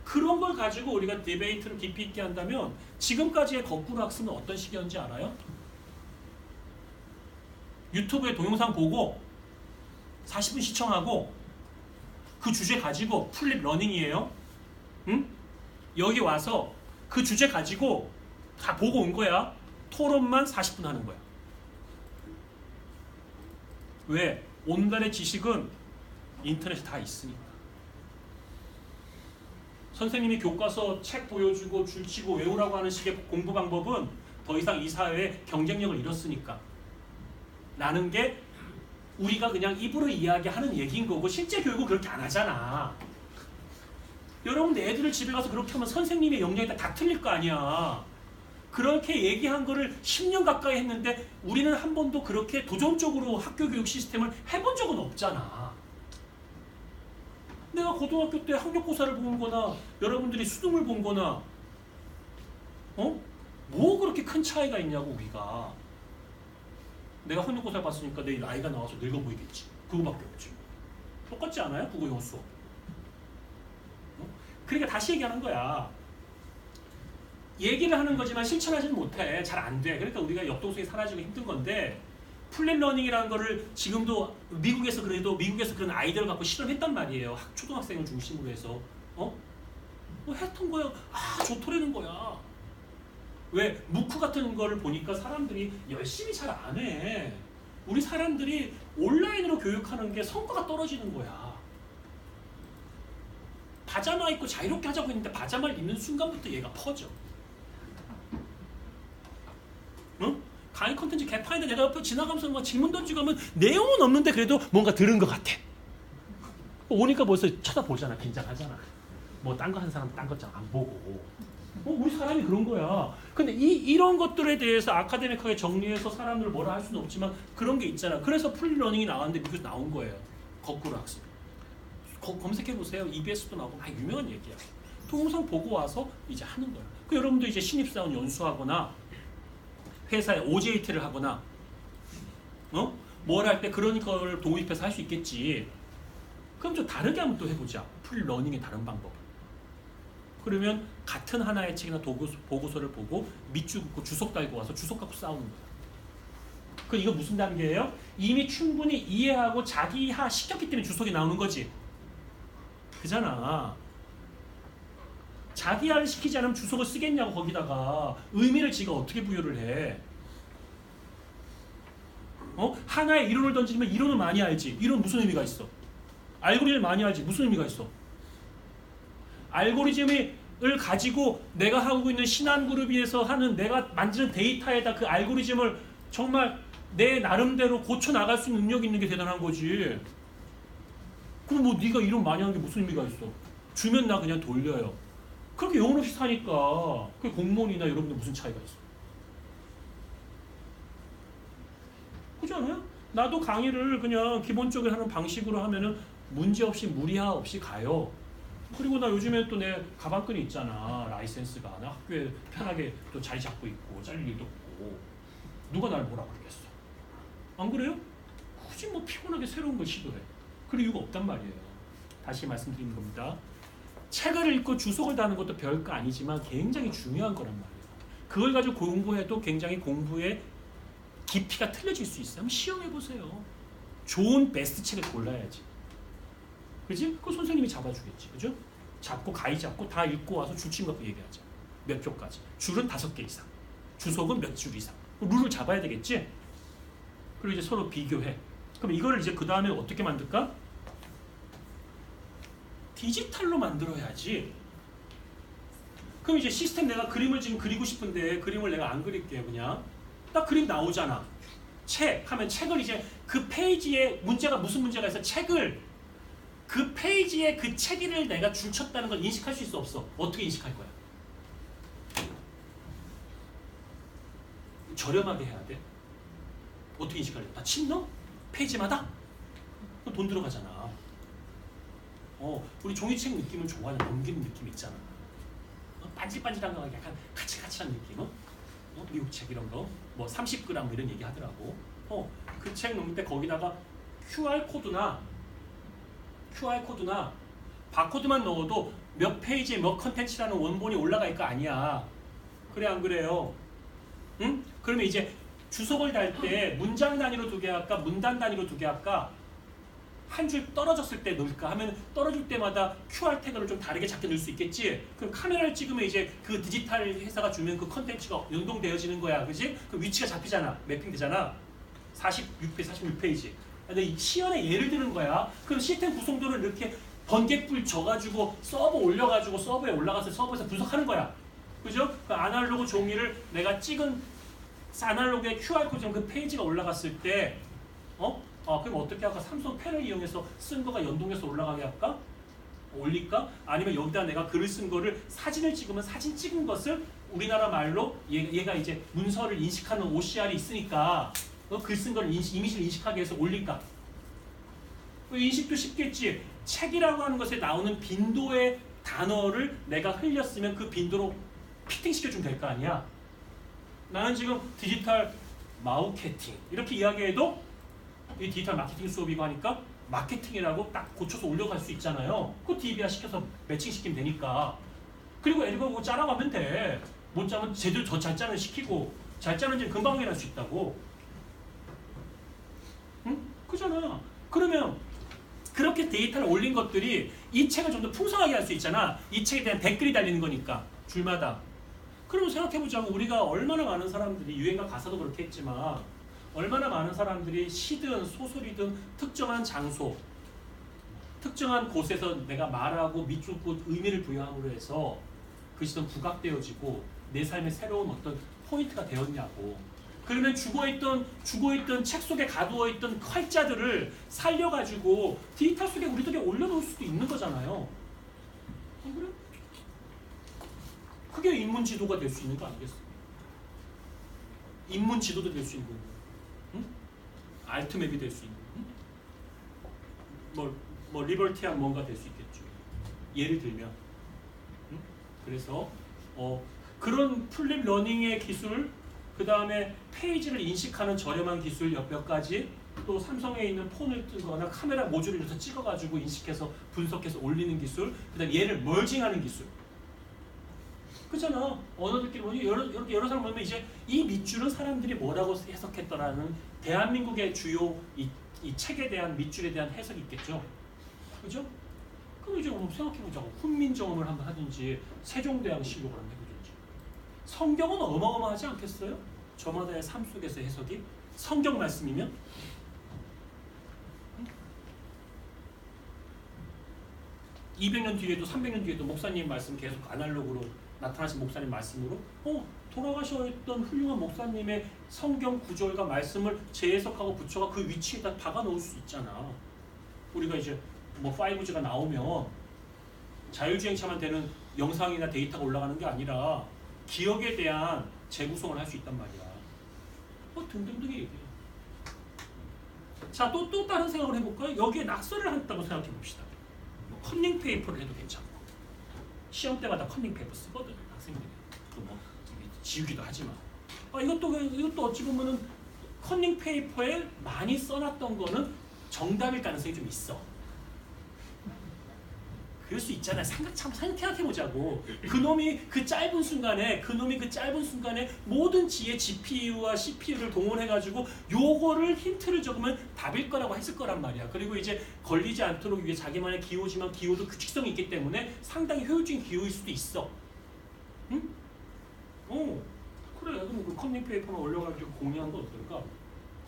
그런 걸 가지고 우리가 디베이트를 깊이 있게 한다면 지금까지의 거꾸로 학습은 어떤 식이었는지 알아요? 유튜브에 동영상 보고 40분 시청하고 그 주제 가지고 플립 러닝이에요. 응? 여기 와서 그 주제 가지고 다 보고 온 거야. 토론만 40분 하는 거야. 왜? 온갖의 지식은 인터넷에 다 있으니까. 선생님이 교과서 책 보여주고 줄치고 외우라고 하는 식의 공부 방법은 더 이상 이 사회에 경쟁력을 잃었으니까. 라는 게 우리가 그냥 입으로 이야기하는 얘기인 거고 실제 교육은 그렇게 안 하잖아. 여러분 애들을 집에 가서 그렇게 하면 선생님의 역량이 다 틀릴 거 아니야. 그렇게 얘기한 거를 10년 가까이 했는데 우리는 한 번도 그렇게 도전적으로 학교 교육 시스템을 해본 적은 없잖아. 내가 고등학교 때 학력고사를 본 거나 여러분들이 수능을 본 거나 뭐 뭐 그렇게 큰 차이가 있냐고 우리가. 내가 혼용고사를 봤으니까 내일 아이가 나와서 늙어 보이겠지. 그거밖에 없지. 똑같지 않아요? 국어 영어 수업. 그러니까 다시 얘기하는 거야. 얘기를 하는 거지만 실천하지는 못해. 잘 안 돼. 그러니까 우리가 역동성이 사라지고 힘든 건데 플랫 러닝이라는 거를 지금도 미국에서 그런 아이디어를 갖고 실험했단 말이에요. 초등학생을 중심으로 해서. 뭐 했던 거야. 좋더라는 거야. 왜? 무크 같은 거를 보니까 사람들이 열심히 잘 안 해. 우리 사람들이 온라인으로 교육하는 게 성과가 떨어지는 거야. 파자마 입고 자유롭게 하자고 했는데 파자마를 입는 순간부터 얘가 퍼져. 응? 강의 컨텐츠 개판인데 내가 옆에 지나가면서 막 질문 던지고 하면 내용은 없는데 그래도 뭔가 들은 것 같아. 오니까 벌써 쳐다보잖아. 긴장하잖아. 뭐 딴 거 한 사람 딴 것 잘 안 보고. 우리 사람이 그런 거야. 근데 이런 것들에 대해서 아카데믹하게 정리해서 사람들을 뭐라 할 수는 없지만 그런 게 있잖아. 그래서 플리러닝이 나왔는데 미국에서 나온 거예요. 거꾸로 학습. 검색해보세요. EBS도 나오고 막 유명한 얘기야. 동영상 보고 와서 이제 하는 거야. 그 여러분도 이제 신입사원 연수하거나 회사에 OJT를 하거나 뭘 할 때 그런 걸 도입해서 할 수 있겠지. 그럼 좀 다르게 한번 또 해보자. 플리러닝의 다른 방법. 그러면 같은 하나의 책이나 보고서를 보고 밑줄 긋고 주석 달고 와서 주석 갖고 싸우는 거야. 이거 무슨 단계예요? 이미 충분히 이해하고 자기화 시켰기 때문에 주석이 나오는 거지. 그잖아. 자기화를 시키지 않으면 주석을 쓰겠냐고. 거기다가 의미를 지가 어떻게 부여를 해. 하나의 이론을 던지면 이론을 많이 알지. 이론 무슨 의미가 있어? 알고리즘을 많이 알지. 무슨 의미가 있어? 알고리즘을 가지고 내가 하고 있는 신한그룹에서 하는 내가 만드는 데이터에다 그 알고리즘을 정말 내 나름대로 고쳐 나갈 수 있는 능력이 있는 게 대단한 거지. 그럼 뭐 네가 이론 많이 하는 게 무슨 의미가 있어? 주면 나 그냥 돌려요. 그렇게 영혼 없이 사니까 그 공무원이나 여러분들 무슨 차이가 있어? 그렇지 않아요? 나도 강의를 그냥 기본적으로 하는 방식으로 하면은 문제 없이 무리하 없이 가요. 그리고 나 요즘에 또 내 가방끈이 있잖아. 라이센스가. 나 학교에 편하게 또 자리 잡고 있고 잘릴 일도 없고 누가 날 뭐라 그러겠어. 안 그래요? 굳이 뭐 피곤하게 새로운 걸 시도해. 그럴 이유가 없단 말이에요. 다시 말씀드리는 겁니다. 책을 읽고 주석을 다는 것도 별거 아니지만 굉장히 중요한 거란 말이에요. 그걸 가지고 공부해도 굉장히 공부의 깊이가 틀려질 수 있어요. 한번 시험해보세요. 좋은 베스트 책을 골라야지. 그지? 그 선생님이 잡아주겠지. 그죠? 잡고 가위 잡고 다 읽고 와서 줄침 갖고 얘기하자. 몇 조까지. 줄은 5개 이상. 주석은 몇 줄 이상. 룰을 잡아야 되겠지? 그리고 이제 서로 비교해. 그럼 이거를 이제 그 다음에 어떻게 만들까? 디지털로 만들어야지. 그럼 이제 시스템 내가 그림을 지금 그리고 싶은데 그림을 내가 안 그릴게요. 그냥 딱 그림 나오잖아. 책 하면 책을 이제 그 페이지에 문제가 무슨 문제가 있어? 책을 그 페이지에 그 책을 내가 줄쳤다는 걸 인식할 수 있어 없어? 어떻게 인식할 거야? 저렴하게 해야 돼. 어떻게 인식하려? 나 침 넣어? 페이지마다? 그럼 돈 들어가잖아. 우리 종이책 느낌은 좋아하는 넘기는 느낌 있잖아. 반질반질한 거 약간 카칠카칠한 느낌. 미국 책 이런 거. 뭐 30g 이런 얘기 하더라고. 그 책 넘을 때 거기다가 QR코드나 바코드만 넣어도 몇 페이지에 몇 컨텐츠라는 원본이 올라갈 거 아니야. 그래 안 그래요? 응? 그러면 이제 주석을 달 때 문장 단위로 두개 할까? 문단 단위로 두개 할까? 한 줄 떨어졌을 때 넣을까? 하면 떨어질 때마다 QR 태그를 좀 다르게 작게 넣을 수 있겠지? 그럼 카메라를 찍으면 이제 그 디지털 회사가 주면 그 컨텐츠가 연동되어지는 거야. 그지? 그 위치가 잡히잖아. 매핑되잖아. 46페이지. 근데 이 시연에 예를 드는 거야. 그럼 시스템 구성도를 이렇게 번개불 져가지고 서버 올려가지고 서버에 올라가서 서버에서 분석하는 거야. 그죠? 그 아날로그 종이를 내가 찍은 아날로그의 QR코드처럼 그 페이지가 올라갔을 때 그럼 어떻게 할까? 삼성 펜을 이용해서 쓴 거가 연동해서 올라가게 할까? 올릴까? 아니면 여기다 내가 글을 쓴 거를 사진을 찍으면 사진 찍은 것을 우리나라 말로 얘가 이제 문서를 인식하는 OCR이 있으니까 글 쓴 거를 이미지를 인식하게 해서 올릴까? 인식도 쉽겠지. 책이라고 하는 것에 나오는 빈도의 단어를 내가 흘렸으면 그 빈도로 피팅시켜주면 될 거 아니야. 나는 지금 디지털 마케팅 이렇게 이야기해도 이 디지털 마케팅 수업이고 하니까 마케팅이라고 딱 고쳐서 올려갈 수 있잖아요. 그 DB화 시켜서 매칭시키면 되니까. 그리고 애가 그거 짜라고 하면 돼. 못 짜면 제대로 더 잘 짜는 시키고 잘 짜는지 금방 확인할 수 있다고. 응? 그잖아. 그러면 그렇게 데이터를 올린 것들이 이 책을 좀 더 풍성하게 할 수 있잖아. 이 책에 대한 댓글이 달리는 거니까 줄마다. 그러면 생각해보자고. 우리가 얼마나 많은 사람들이 유행가 가사도 그렇게 했지만 얼마나 많은 사람들이 시든 소설이든 특정한 장소 특정한 곳에서 내가 말하고 밑줄 긋고 의미를 부여함으로 해서 그 시선 부각되어지고 내 삶의 새로운 어떤 포인트가 되었냐고. 그러면 죽어있던 책 속에 가두어있던 활자들을 살려가지고 디지털 속에 우리들이 올려놓을 수도 있는 거잖아요. 안 그래? 그게 인문 지도가 될 수 있는 거 아니겠어? 인문 지도도 될 수 있는 거고, 응? 알트맵이 될 수 있는 거고, 뭐 리버티한 뭔가 될 수 있겠죠. 예를 들면, 응? 그래서 그런 플립 러닝의 기술, 그 다음에 페이지를 인식하는 저렴한 기술 몇 가지, 또 삼성에 있는 폰을 뜨거나 카메라 모듈을 넣어서 찍어가지고 인식해서 분석해서 올리는 기술, 그 다음에 얘를 멀징하는 기술. 그렇잖아. 언어들끼리 보니 여러 사람 보면 이제 이 밑줄은 사람들이 뭐라고 해석했더라는 대한민국의 주요 이 책에 대한 밑줄에 대한 해석이 있겠죠. 그죠? 그럼 이제 생각해보자고. 훈민정음을 한번 하든지 세종대왕실록을 한번 해보든지. 성경은 어마어마하지 않겠어요? 저마다의 삶 속에서 해석이 성경 말씀이면 200년 뒤에도 300년 뒤에도 목사님 말씀 계속 아날로그로 나타나신 목사님 말씀으로 돌아가셨던 훌륭한 목사님의 성경 구절과 말씀을 재해석하고 붙여가 그 위치에다 박아 놓을 수 있잖아. 우리가 이제 뭐 5G가 나오면 자율주행차만 되는 영상이나 데이터가 올라가는 게 아니라 기억에 대한 재구성을 할 수 있단 말이야. 등등등의 얘기야. 자, 또 다른 생각을 해볼까요? 여기에 낙서를 한다고 생각해 봅시다. 컨닝 페이퍼를 해도 괜찮고, 시험 때마다 컨닝 페이퍼 쓰거든 학생들이. 또 뭐 지우기도 하지만 이것도 어찌 보면은 컨닝 페이퍼에 많이 써놨던 거는 정답일 가능성이 좀 있어. 그럴 수 있잖아. 생각해보자고. 그놈이 그 짧은 순간에 모든 지혜 GPU와 CPU를 동원해가지고 요거를 힌트를 적으면 답일 거라고 했을 거란 말이야. 그리고 이제 걸리지 않도록 위해 자기만의 기호지만 기호도 규칙성이 있기 때문에 상당히 효율적인 기호일 수도 있어. 응? 그래. 그럼 그 컨닝 페이퍼를 올려가지고 공유한 건 어떨까?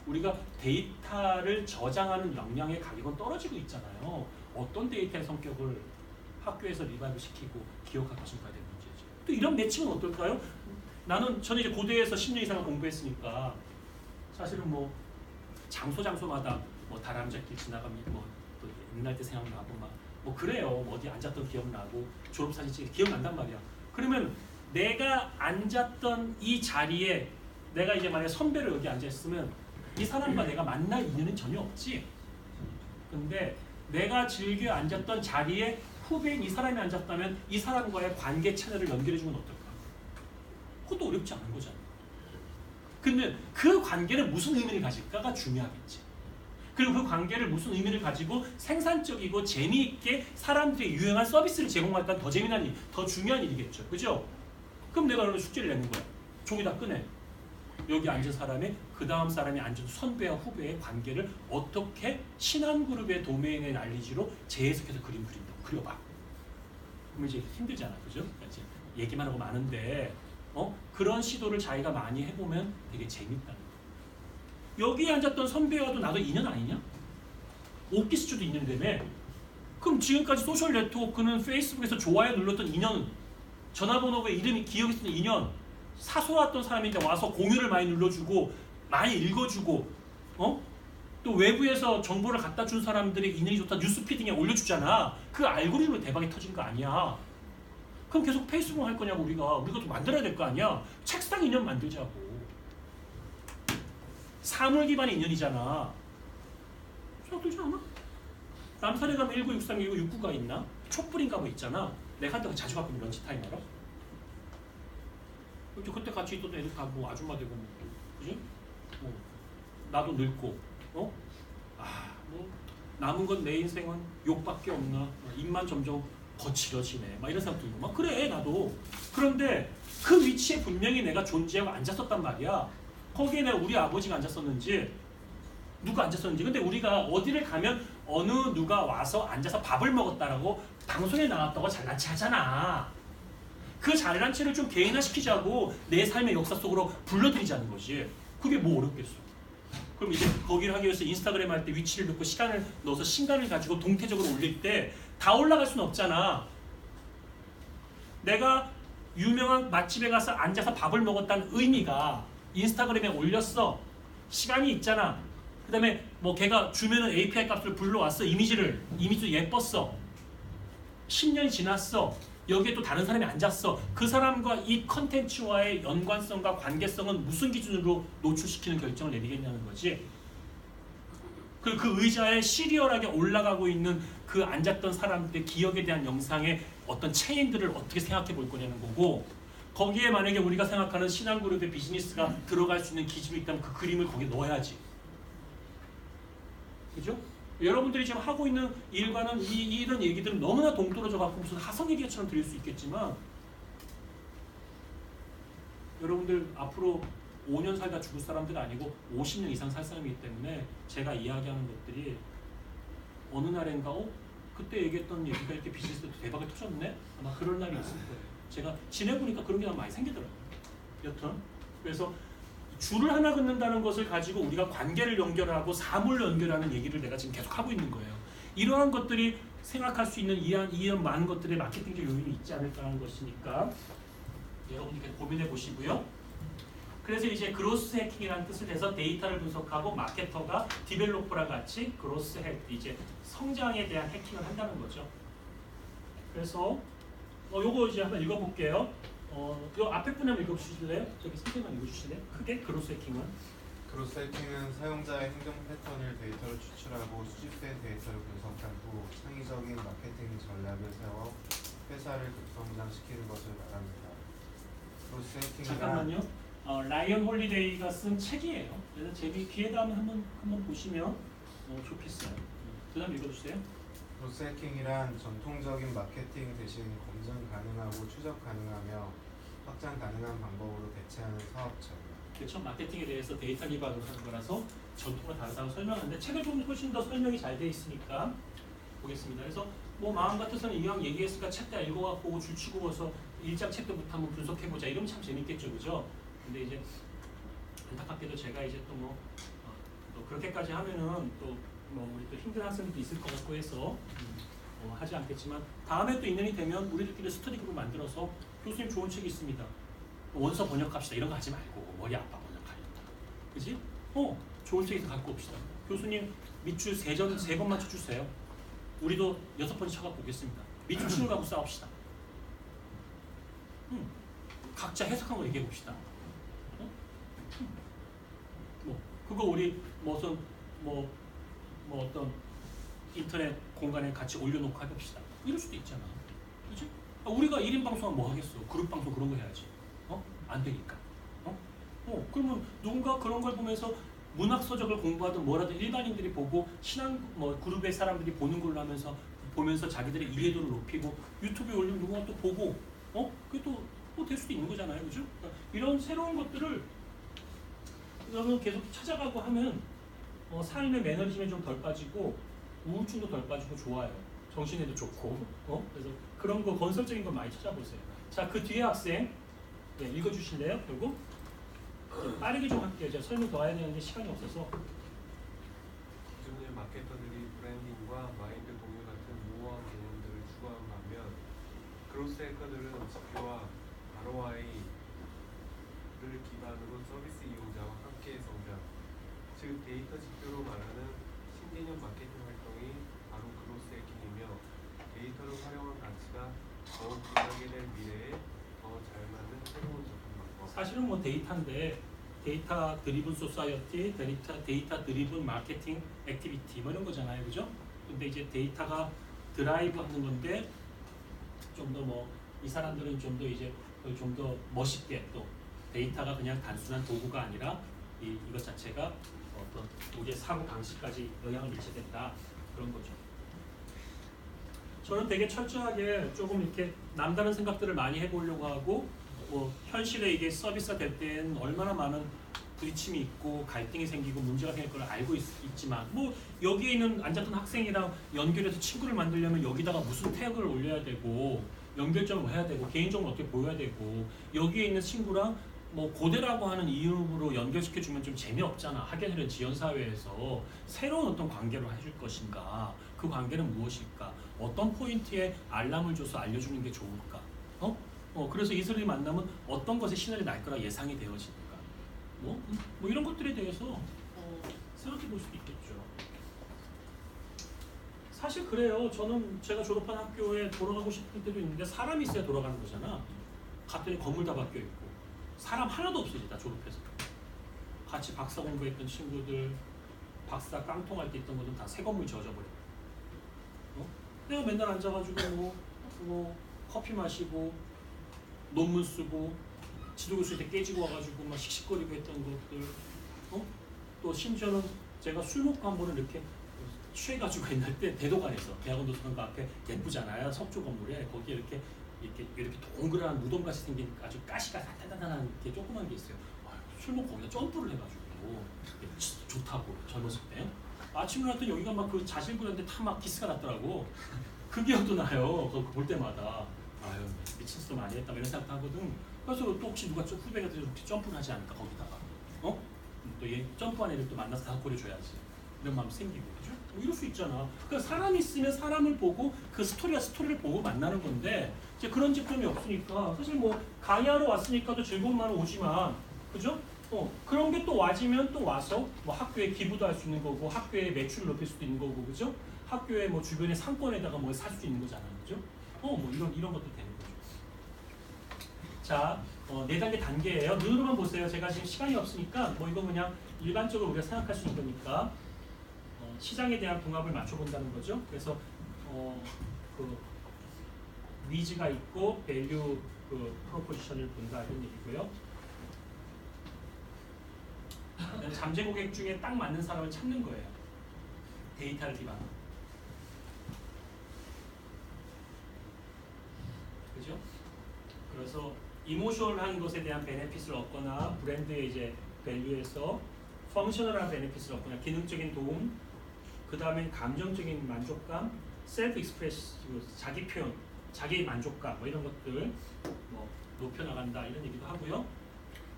우리가 데이터를 저장하는 역량의 가격은 떨어지고 있잖아요. 어떤 데이터의 성격을 학교에서 리바이브 시키고 기억할 것인가에 대한 문제죠. 또 이런 매칭은 어떨까요? 저는 이제 고대에서 10년 이상을 공부했으니까 사실은 뭐 장소마다 뭐 다람쥐길 지나가면 뭐 또 옛날 때 생각나고 뭐 그래요. 뭐 어디 앉았던 기억나고 졸업사진 찍기 기억난단 말이야. 그러면 내가 앉았던 이 자리에 내가 이제 만약에 선배로 여기 앉아있으면 이 사람과 내가 만날 인연은 전혀 없지. 근데 내가 즐겨 앉았던 자리에 후배인 이 사람이 앉았다면 이 사람과의 관계 채널을 연결해주면 어떨까? 그것도 어렵지 않은 거잖아. 근데 그 관계는 무슨 의미를 가질까가 중요하겠지. 그리고 그 관계를 무슨 의미를 가지고 생산적이고 재미있게 사람들이 유행한 서비스를 제공할까 더 재미난 일, 더 중요한 일이겠죠. 그죠? 그럼 내가 오늘 숙제를 내는 거야. 종이다 꺼내. 여기 앉은 사람의 그 다음 사람이 앉은 선배와 후배의 관계를 어떻게 신한그룹의 도메인의 난리지로 재해석해서 그린다고 그려봐. 그러면 이제 힘들잖아, 그죠? 그러니까 얘기만 하고 많은데 그런 시도를 자기가 많이 해보면 되게 재밌다는 거. 여기에 앉았던 선배와도 나도 인연 아니냐? 오키스주도 인연되네. 그럼 지금까지 소셜 네트워크는 페이스북에서 좋아요 눌렀던 인연, 전화번호에 이름이 기억이 있는 인연, 사소했던 사람인데 와서 공유를 많이 눌러주고 많이 읽어주고 또 외부에서 정보를 갖다 준 사람들이 인연이 좋다 뉴스피딩에 올려주잖아. 그 알고리즘으로 대박이 터진 거 아니야. 그럼 계속 페이스북 할 거냐고. 우리가 좀 만들어야 될 거 아니야. 책상 인연 만들자고. 사물 기반의 인연이잖아. 생각들지 않아? 남산에 가면 1963, 1969가 있나? 촛불인가 뭐 있잖아. 내가 한때 자주 갔거든. 런치타임 하러. 그때 같이 있던 애들 다 뭐 아줌마 되고 뭐, 그지? 뭐 나도 늙고, 뭐 남은 건 내 인생은 욕밖에 없나? 입만 점점 거칠어지네. 막 이런 생각 들고 막 그래 나도. 그런데 그 위치에 분명히 내가 존재하고 앉았었단 말이야. 거기에 내가 우리 아버지가 앉았었는지 누가 앉았었는지. 근데 우리가 어디를 가면 어느 누가 와서 앉아서 밥을 먹었다라고 방송에 나왔다고 잘난 체 하잖아. 그 잘난 체를 좀 개인화시키자고 내 삶의 역사 속으로 불러들이자는 거지. 그게 뭐 어렵겠어. 그럼 이제 거기를 하기 위해서 인스타그램 할 때 위치를 넣고 시간을 넣어서 시간을 가지고 동태적으로 올릴 때 다 올라갈 수는 없잖아. 내가 유명한 맛집에 가서 앉아서 밥을 먹었다는 의미가 인스타그램에 올렸어. 시간이 있잖아. 그 다음에 뭐 걔가 주면은 API 값을 불러왔어. 이미지도 예뻤어. 10년이 지났어. 여기에 또 다른 사람이 앉았어. 그 사람과 이 컨텐츠와의 연관성과 관계성은 무슨 기준으로 노출시키는 결정을 내리겠냐는 거지. 그 의자에 시리얼하게 올라가고 있는 그 앉았던 사람들의 기억에 대한 영상의 어떤 체인들을 어떻게 생각해 볼 거냐는 거고, 거기에 만약에 우리가 생각하는 신한그룹의 비즈니스가 들어갈 수 있는 기준이 있다면 그 그림을 거기에 넣어야지. 그죠? 여러분들이 지금 하고 있는 일과는 이런 얘기들은 너무나 동떨어져 갖고 무슨 하성 얘기처럼 들릴 수 있겠지만, 여러분들 앞으로 5년 살다 죽을 사람들 아니고 50년 이상 살 사람이기 때문에 제가 이야기하는 것들이 어느 날인가 그때 얘기했던 얘기가 이렇게 비즈니스도 대박이 터졌네? 아마 그럴 날이 있을 거예요. 제가 지내보니까 그런 게 많이 생기더라고요. 여튼 그래서 줄을 하나 긋는다는 것을 가지고 우리가 관계를 연결하고 사물을 연결하는 얘기를 내가 지금 계속 하고 있는 거예요. 이러한 것들이 생각할 수 있는 이런 많은 것들의 마케팅적 요인이 있지 않을까 하는 것이니까 여러분이 고민해 보시고요. 그래서 이제 그로스 해킹이라는 뜻을 해서 데이터를 분석하고 마케터가 디벨로퍼랑 같이 그로스 이제 성장에 대한 해킹을 한다는 거죠. 그래서 요거 이제 한번 읽어볼게요. 요 앞에 분 한번 읽어주실래요? 저기 선생님 읽어주실래요? 크게 그로스 해킹은? 그로스 해킹은 사용자의 행동 패턴을 데이터로 추출하고 수집된 데이터를 분석한 후 창의적인 마케팅 전략을 세워 회사를 급성장시키는 것을 말합니다. 그로스 해킹이란 잠깐만요. 라이언 홀리데이가 쓴 책이에요. 그래서 기회가 한번 보시면 좋겠어요. 그 다음 읽어주세요. 그로스 해킹이란 전통적인 마케팅 대신 검증 가능하고 추적 가능하며 확장 가능한 방법으로 대체하는 사업처입니다. 그렇죠. 마케팅에 대해서 데이터 기반으로 하는 거라서 전통과 다르다고 설명하는데 책을 보면 훨씬 더 설명이 잘 돼 있으니까 보겠습니다. 그래서 뭐 마음 같아서는 이왕 얘기했으니까 책 다 읽어갖고 줄치고 벗어 1장 책 때부터 한번 분석해보자. 이러면 참 재밌겠죠, 그죠? 근데 이제 안타깝게도 제가 이제 또 그렇게까지 하면은 또 우리 또 힘든 학생들도 있을 것 같고 해서 하지 않겠지만 다음에 또 인연이 되면 우리들끼리 스터디 그룹을 만들어서 교수님 좋은 책이 있습니다. 원서 번역합시다. 이런 거 하지 말고 머리 아파 번역하려다. 그지? 좋은 책에서 갖고 옵시다. 교수님 밑줄 3번만 쳐주세요. 우리도 6번 쳐갖고 오겠습니다. 밑줄 치는 거 하고 싸웁시다. 각자 해석한 거 얘기해 봅시다. 그거 우리 무슨 어떤 인터넷 공간에 같이 올려놓고 해봅시다. 이럴 수도 있잖아. 그치? 우리가 1인 방송하면 뭐 하겠어? 그룹 방송 그런 거 해야지. 안 되니까. 그러면 누군가 그런 걸 보면서 문학 서적을 공부하든 뭐라든 일반인들이 보고 신앙 그룹의 사람들이 보는 걸로 하면서 보면서 자기들의 이해도를 높이고 유튜브에 올리면 누군가 또 보고 그게 또 될 수도 있는 거잖아요. 그죠? 그러니까 이런 새로운 것들을 그러면 계속 찾아가고 하면 삶의 매너리즘에 좀 덜 빠지고 우울증도 덜 빠지고 좋아요. 정신에도 좋고 그래서 그런 거 건설적인 거 많이 찾아보세요. 자, 그 뒤에 학생 읽어주실래요? 그리고 빠르게 좀 할게요. 제가 설명 더 해야 되는데 시간이 없어서. 기존의 마케터들이 브랜딩과 마인드 공유 같은 모호한 개념들을 추구한 반면 그로스 해커들은 지표와 ROI를 기반으로 서비스 이용자와 함께 성장, 즉 데이터 지표로 말하는 신개념 마케팅 활동이 바로 그로스 해킹이며 데이터를 활용한 가치가 더욱 빛나게 될 미래에 더 잘 맞는 새로운 접근 방법. 사실은 데이터인데 데이터 드리븐 소사이어티, 데이터 드리븐 마케팅 액티비티 이런 거잖아요, 그죠? 근데 이제 데이터가 드라이브 하는 건데 좀 더 이 사람들은 좀 더 이제 좀 더 멋있게 또 데이터가 그냥 단순한 도구가 아니라 이것 자체가 어떤 우리의 사고 방식까지 영향을 미치겠다 그런 거죠. 저는 되게 철저하게 조금 이렇게 남다른 생각들을 많이 해보려고 하고 뭐 현실에 이게 서비스가 될 때는 얼마나 많은 부딪힘이 있고 갈등이 생기고 문제가 생길 걸 알고 있지만 뭐 여기에 있는 앉았던 학생이랑 연결해서 친구를 만들려면 여기다가 무슨 태그를 올려야 되고 연결점을 해야 되고 개인정보를 어떻게 보여야 되고 여기에 있는 친구랑 뭐 고대라고 하는 이름으로 연결시켜주면 좀 재미없잖아. 학연이란 지연사회에서 새로운 어떤 관계로 해줄 것인가, 그 관계는 무엇일까, 어떤 포인트에 알람을 줘서 알려주는 게 좋을까, 그래서 이들이 만나면 어떤 것에 시너지 날 거라 예상이 되어질까, 뭐 이런 것들에 대해서 생각해 볼 수도 있겠죠. 사실 그래요. 저는 제가 졸업한 학교에 돌아가고 싶을 때도 있는데 사람이 있어야 돌아가는 거잖아. 갔더니 건물 다 바뀌어 있고 사람 하나도 없어 이제 다 졸업해서. 같이 박사 공부했던 친구들, 박사 깡통할 때 있던 것들 다 새 건물 젖어버려. 내가 맨날 앉아가지고 뭐 커피 마시고 논문 쓰고 지도 교수 때 깨지고 와가지고 막 씩씩거리고 했던 것들, 또 심지어는 제가 술 먹고 한 번은 이렇게 취해가지고 옛날 때 대도관에서 대학원 도서관과 앞에 예쁘잖아요. 석조 건물에 거기에 이렇게 동그란 무덤같이 생긴 아주 가시가 단단한 게 조그만 게 있어요. 술 먹고 거기다 점프를 해가지고 좋다고 젊었을 때. 아침에 일어났더니 여기가 막 그 자실구레인데 다 막 기스가 났더라고. 그 기억도 나요. 그거 볼 때마다 아유 미친 짓도 많이 했다 이런 생각 하거든. 그래서 또 혹시 누가 후배가 혹시 점프를 하지 않을까 거기다가 또 얘 점프한 애들 또 만나서 다 고려줘야지 이런 마음 생기고 그죠? 뭐 이럴 수 있잖아. 그러니까 사람이 있으면 사람을 보고 그 스토리를 보고 만나는 건데 이제 그런 지점이 없으니까 사실 뭐 강의하러 왔으니까도 즐거운 마음 오지만 그죠? 그런 게 또 와지면 또 와서 뭐 학교에 기부도 할 수 있는 거고 학교에 매출을 높일 수도 있는 거고 그죠? 학교에 뭐 주변의 상권에다가 뭐 살 수 있는 거잖아요. 그죠? 뭐 이런 것도 되는 거죠. 자, 4단계 단계예요. 눈으로만 보세요. 제가 지금 시간이 없으니까 뭐 이거 그냥 일반적으로 우리가 생각할 수 있는 거니까 시장에 대한 궁합을 맞춰본다는 거죠. 그래서 그 니즈가 있고 밸류 그 프로포지션을 본다 이런 얘기고요. 잠재 고객 중에 딱 맞는 사람을 찾는 거예요. 데이터를 기반으로. 그죠? 그래서 이모셔널한 것에 대한 베네핏을 얻거나 브랜드의 이제 밸류에서 펑셔널한 베네핏을 얻거나 기능적인 도움, 그 다음에 감정적인 만족감, 셀프 익스프레시브 자기 표현, 자기 만족감 뭐 이런 것들 뭐 높여나간다 이런 얘기도 하고요.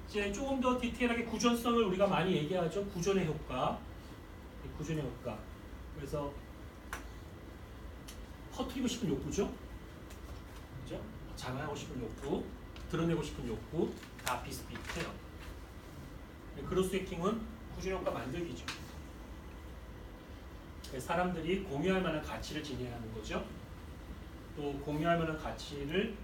이제 조금 더 디테일하게 구전성을 우리가 많이 얘기하죠. 구전의 효과. 그래서 퍼뜨리고 싶은 욕구죠. 그죠? 자랑하고 싶은 욕구, 드러내고 싶은 욕구 다 비슷비슷해요. 그로스 해킹은 구전 효과 만들기죠. 사람들이 공유할 만한 가치를 지니하는 거죠. 또 공유할 만한 가치를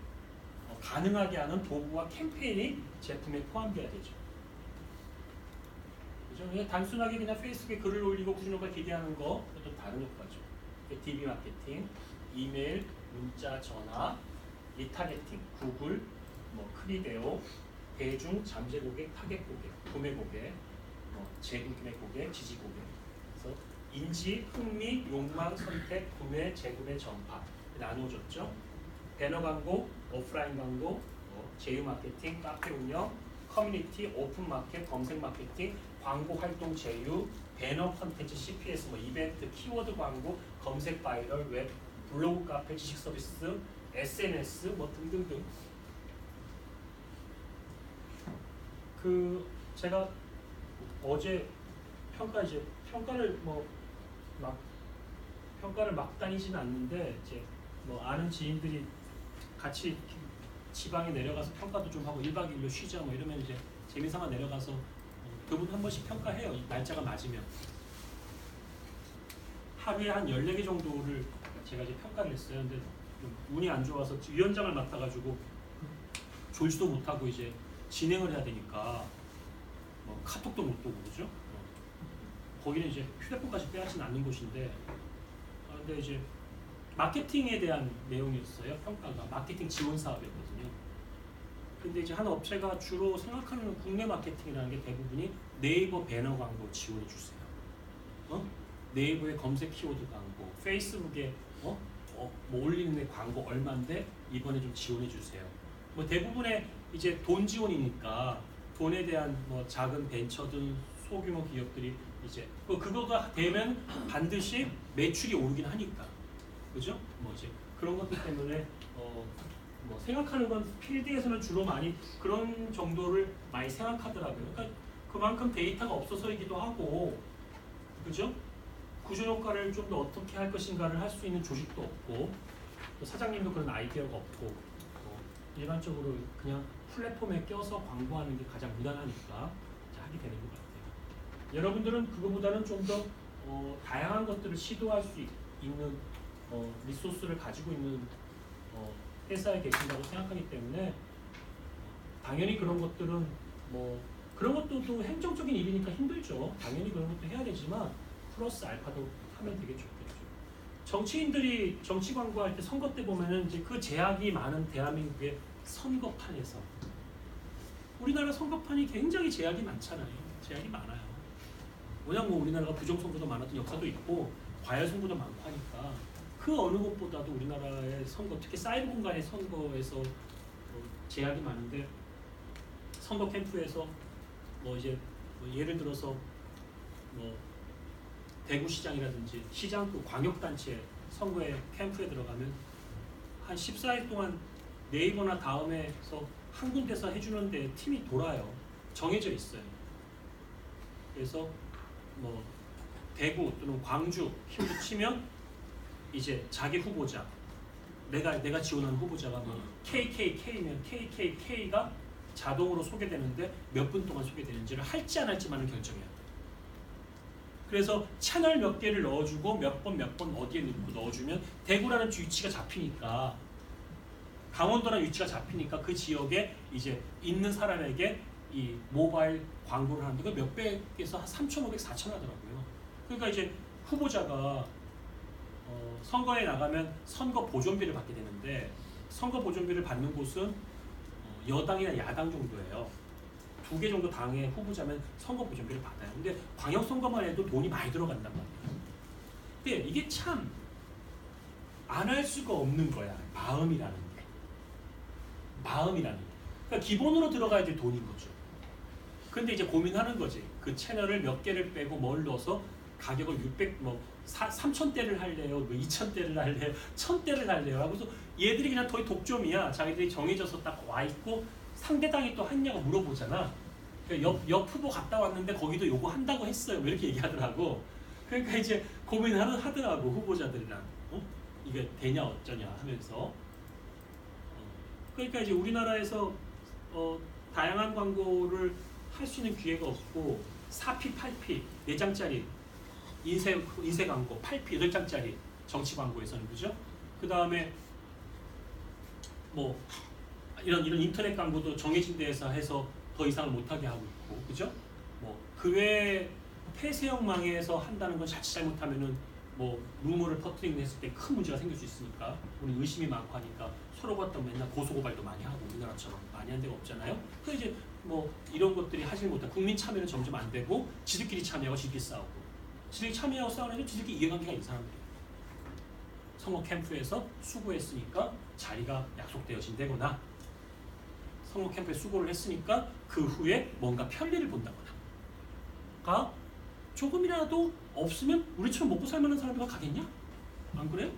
가능하게 하는 도구와 캠페인이 제품에 포함돼야 되죠. 그죠? 그냥 단순하게 그냥 페이스북에 글을 올리고 구전 효과 기대하는 거 그것도 다른 효과죠. DB 마케팅, 이메일, 문자, 전화, 리타겟팅, 구글, 뭐 크리데오, 대중, 잠재 고객, 타겟 고객, 구매 고객, 재구매 고객, 지지 고객. 그래서 인지, 흥미, 욕망, 선택, 구매, 재구매, 전파 나눠줬죠. 배너 광고, 오프라인 광고, 제휴 마케팅, 카페 운영, 커뮤니티, 오픈 마켓, 검색 마케팅, 광고 활동 제휴, 배너 컨텐츠, CPS, 뭐 이벤트, 키워드 광고, 검색 바이럴, 웹, 블로그 카페, 지식 서비스, SNS 뭐 등등등. 그 제가 어제 평가를 막 다니지는 않는데 이제 뭐 아는 지인들이 같이 지방에 내려가서 평가도 좀 하고 1박 2일로 쉬자 뭐 이러면 이제 재미삼아 내려가서 그분 한 번씩 평가해요. 날짜가 맞으면 하루에 한 14개 정도를 제가 이제 평가를 했어요. 근데 좀 운이 안 좋아서 위원장을 맡아가지고 졸지도 못하고 이제 진행을 해야 되니까 뭐 카톡도 못 보고 그죠? 거기는 이제 휴대폰까지 빼앗지는 않는 곳인데 근데 이제 마케팅에 대한 내용이었어요. 평가가 마케팅 지원 사업이었거든요. 근데 이제 한 업체가 주로 생각하는 국내 마케팅이라는 게 대부분이 네이버 배너 광고 지원해 주세요. 네이버의 검색 키워드 광고, 페이스북에 뭐 올리는 데 광고 얼마인데 이번에 좀 지원해 주세요. 뭐 대부분의 이제 돈 지원이니까 돈에 대한 뭐 작은 벤처든 소규모 기업들이 이제 그거가 되면 반드시 매출이 오르긴 하니까, 그죠? 뭐 이제 그런 것들 때문에 뭐 생각하는 건 필드에서는 주로 많이 그런 정도를 많이 생각하더라고요. 그러니까 그만큼 데이터가 없어서이기도 하고, 그죠? 구조 효과를 좀 더 어떻게 할 것인가를 할 수 있는 조직도 없고, 또 사장님도 그런 아이디어가 없고, 일반적으로 그냥 플랫폼에 껴서 광고하는 게 가장 무난하니까 이제 하게 되는 것 같아요. 여러분들은 그거보다는 좀 더 다양한 것들을 시도할 수 있는 리소스를 가지고 있는 회사에 계신다고 생각하기 때문에 당연히 그런 것들은 뭐 그런 것도 또 행정적인 일이니까 힘들죠. 당연히 그런 것도 해야 되지만 플러스 알파도 하면 되게 좋겠죠. 정치인들이 정치 광고할 때 선거 때 보면은 이제 그 제약이 많은 대한민국의 선거판에서 우리나라 선거판이 굉장히 제약이 많잖아요. 제약이 많아요. 워낙 뭐 우리나라가 부정선거도 많았던 역사도 있고 과열 선거도 많고 하니까 그 어느 곳보다도 우리나라의 선거, 특히 사이버 공간의 선거에서 제약이 많은데 선거 캠프에서 뭐 이제 뭐 예를 들어서 뭐 대구시장이라든지 시장구 광역단체 선거에 캠프에 들어가면 한 14일 동안 네이버나 다음에서 한 군데서 해주는데 팀이 돌아요. 정해져 있어요. 그래서 뭐 대구 또는 광주 힘을 치면 이제 자기 후보자, 내가 지원하는 후보자가 뭐 KKK면 KKK가 자동으로 소개되는데 몇 분 동안 소개되는지를 할지 안 할지만을 결정해야 돼. 그래서 채널 몇 개를 넣어주고 몇 번 어디에 넣어주면 대구라는 위치가 잡히니까, 강원도라는 위치가 잡히니까 그 지역에 이제 있는 사람에게 이 모바일 광고를 하는데 그 몇백에서 한 3,500, 4,000 하더라고요. 그러니까 이제 후보자가 선거에 나가면 선거 보존비를 받게 되는데 선거 보존비를 받는 곳은 여당이나 야당 정도예요. 2개 정도 당의 후보자면 선거 보존비를 받아요. 근데 광역 선거만 해도 돈이 많이 들어간단 말이에요. 근데 이게 참 안 할 수가 없는 거야. 마음이라는 게. 그러니까 기본으로 들어가야 될 돈인 거죠. 근데 이제 고민하는 거지. 그 채널을 몇 개를 빼고 뭘 넣어서 가격을 3,000대를 할래요, 2,000대를 할래요, 1,000대를 할래요 하고서 얘들이 그냥 거의 독점이야. 자기들이 정해져서 딱 와 있고 상대당이 또 했냐고 물어보잖아. 옆 후보 갔다 왔는데 거기도 요거 한다고 했어요. 왜 이렇게 얘기하더라고. 그러니까 이제 고민을 하더라고 후보자들이랑. 이게 되냐 어쩌냐 하면서. 그러니까 이제 우리나라에서 다양한 광고를 할 수 있는 기회가 없고 4P, 8P, 4장짜리 인쇄 광고, 8P, 8장짜리 정치 광고에서는, 그죠? 그 다음에 뭐 이런 인터넷 광고도 정해진 데에서 해서 더 이상을 못하게 하고 있고, 그죠? 뭐 그 외에 폐쇄형망에서 한다는 건 자칫 잘못하면은 뭐 루머를 퍼뜨리고 했을 때 큰 문제가 생길 수 있으니까 우리 의심이 많고 하니까 서로 갖다 맨날 고소고발도 많이 하고 우리나라처럼 많이 한 데가 없잖아요. 그래서 이제 뭐 이런 것들이 하지 못한 국민 참여는 점점 안 되고 지들끼리 참여하고 지들끼리 싸우고, 지들끼리 참여하고 싸우는데 지들끼리 이해관계가 있는 사람들이에요. 선거 캠프에서 수고했으니까 자리가 약속되어진 데거나 선거 캠프에 수고를 했으니까 그 후에 뭔가 편리를 본다거나 조금이라도 없으면 우리처럼 먹고 살만한 사람들과 가겠냐? 안 그래요?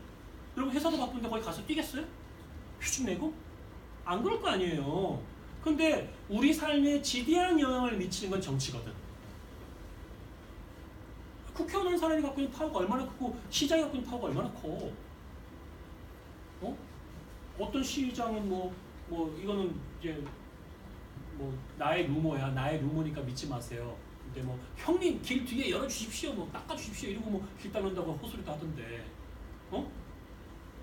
여러분 회사도 바쁜데 거기 가서 뛰겠어요? 휴직 내고? 안 그럴 거 아니에요. 근데 우리 삶에 지대한 영향을 미치는 건 정치거든. 국회의원 한 사람이 갖고 있는 파워가 얼마나 크고 시장이 갖고 있는 파워가 얼마나 커. 어떤 시장은 뭐 이거는 이제 뭐 나의 루머야, 나의 루머니까 믿지 마세요. 근데 뭐 형님 길 뒤에 열어주십시오, 뭐 닦아주십시오 이러고 뭐 길 닦는다고 호소리도 하던데,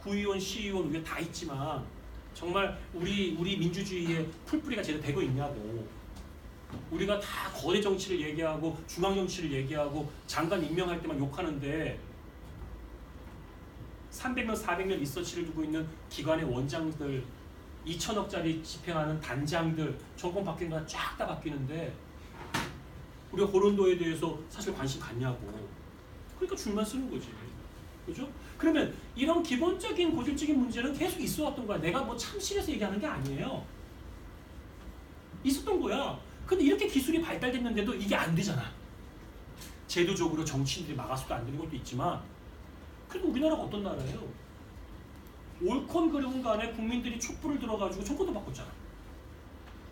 구의원, 시의원 위에 다 있지만 정말 우리 민주주의의 풀뿌리가 제대로 되고 있냐고. 우리가 다 거대 정치를 얘기하고 중앙 정치를 얘기하고 장관 임명할 때만 욕하는데 300명, 400명 리서치를 두고 있는 기관의 원장들 2천억짜리 집행하는 단장들 정권 바뀐 거랑 쫙 다 바뀌는데 우리가 호른도에 대해서 사실 관심 갖냐고. 그러니까 줄만 쓰는 거지. 그죠? 그러면 이런 기본적인 고질적인 문제는 계속 있어 왔던 거야. 내가 뭐 참신해서 얘기하는 게 아니에요. 있었던 거야. 근데 이렇게 기술이 발달됐는데도 이게 안 되잖아. 제도적으로 정치인들이 막아서도 안 되는 것도 있지만 그래도 우리나라가 어떤 나라예요? 옳건 그르건 간에 국민들이 촛불을 들어가지고 정권도 바꿨잖아.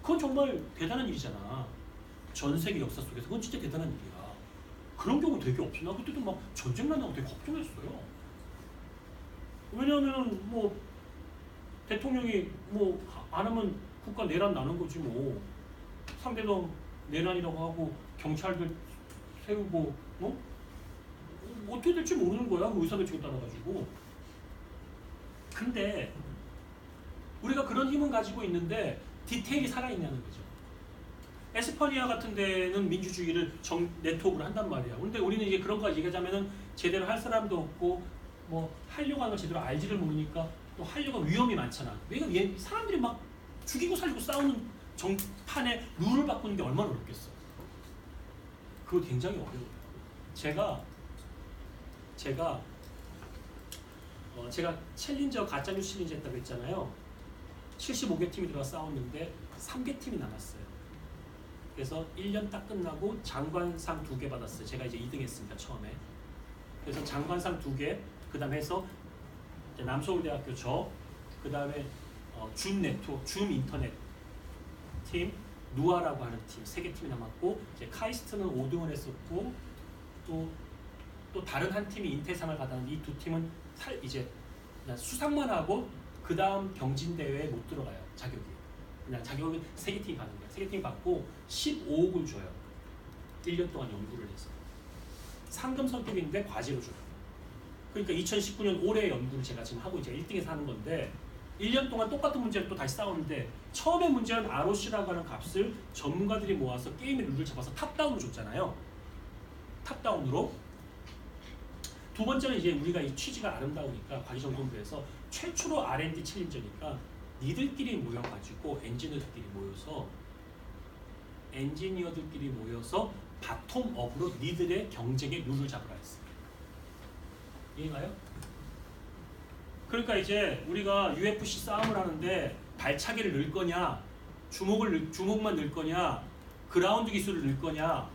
그건 정말 대단한 일이잖아. 전 세계 역사 속에서 그건 진짜 대단한 일이야. 그런 경우 되게 없어. 나 그때도 막 전쟁 난다고 되게 걱정했어요. 왜냐하면 뭐 대통령이 뭐 안 하면 국가 내란 나는 거지 뭐. 상대도 내란이라고 하고 경찰들 세우고 어떻게 될지 모르는 거야. 그 의사결정에 따라 가지고. 근데 우리가 그런 힘은 가지고 있는데 디테일이 살아있냐는 거죠. 에스파니아 같은 데는 민주주의를 네트워크로 한단 말이야. 근데 우리는 이제 그런 거 얘기하자면은 제대로 할 사람도 없고 뭐 하려고 하는 걸 제대로 알지를 모르니까 또 하려고 위험이 많잖아. 왜냐면 사람들이 막 죽이고 살리고 싸우는 정판에 룰을 바꾸는 게 얼마나 어렵겠어. 그거 굉장히 어려워요. 제가 챌린저 가짜뉴스 챌린저 했다고 했잖아요. 75개 팀이 들어가 싸웠는데 3개 팀이 남았어요. 그래서 1년 딱 끝나고 장관상 2개 받았어요. 제가 이제 2등 했습니다. 처음에. 그래서 장관상 2개, 그 다음에 해서 이제 남서울대학교 그 다음에 줌 네트워크, 줌 인터넷 팀, 누아라고 하는 팀, 3개 팀이 남았고 이제 카이스트는 5등을 했었고 또 다른 한 팀이 인태상을 받았는데 이 두 팀은 이제 그냥 수상만 하고 그 다음 경진대회에 못 들어가요. 자격이. 그냥 자격은 3개 팀이 받는 거야. 3개 팀이 받고 15억을 줘요. 1년 동안 연구를 해서. 상금 선택인데 과제로 줘요. 그러니까 2019년 올해 연구를 제가 지금 하고 이제 1등에서 하는 건데 1년 동안 똑같은 문제를 또 다시 싸우는데 처음에 문제는 ROC라고 하는 값을 전문가들이 모아서 게임의 룰을 잡아서 탑다운으로 줬잖아요. 탑다운으로. 두 번째는 이제 우리가 이 취지가 아름다우니까 과기정통부에서 최초로 R&D 챌린저니까 니들끼리 모여가지고 엔지니어들끼리 모여서 바텀업으로 니들의 경쟁의 룰을 잡으라 했어요. 이해가요? 그러니까 이제 우리가 UFC 싸움을 하는데 발차기를 넣을 거냐, 주먹만 넣을 거냐, 그라운드 기술을 넣을 거냐,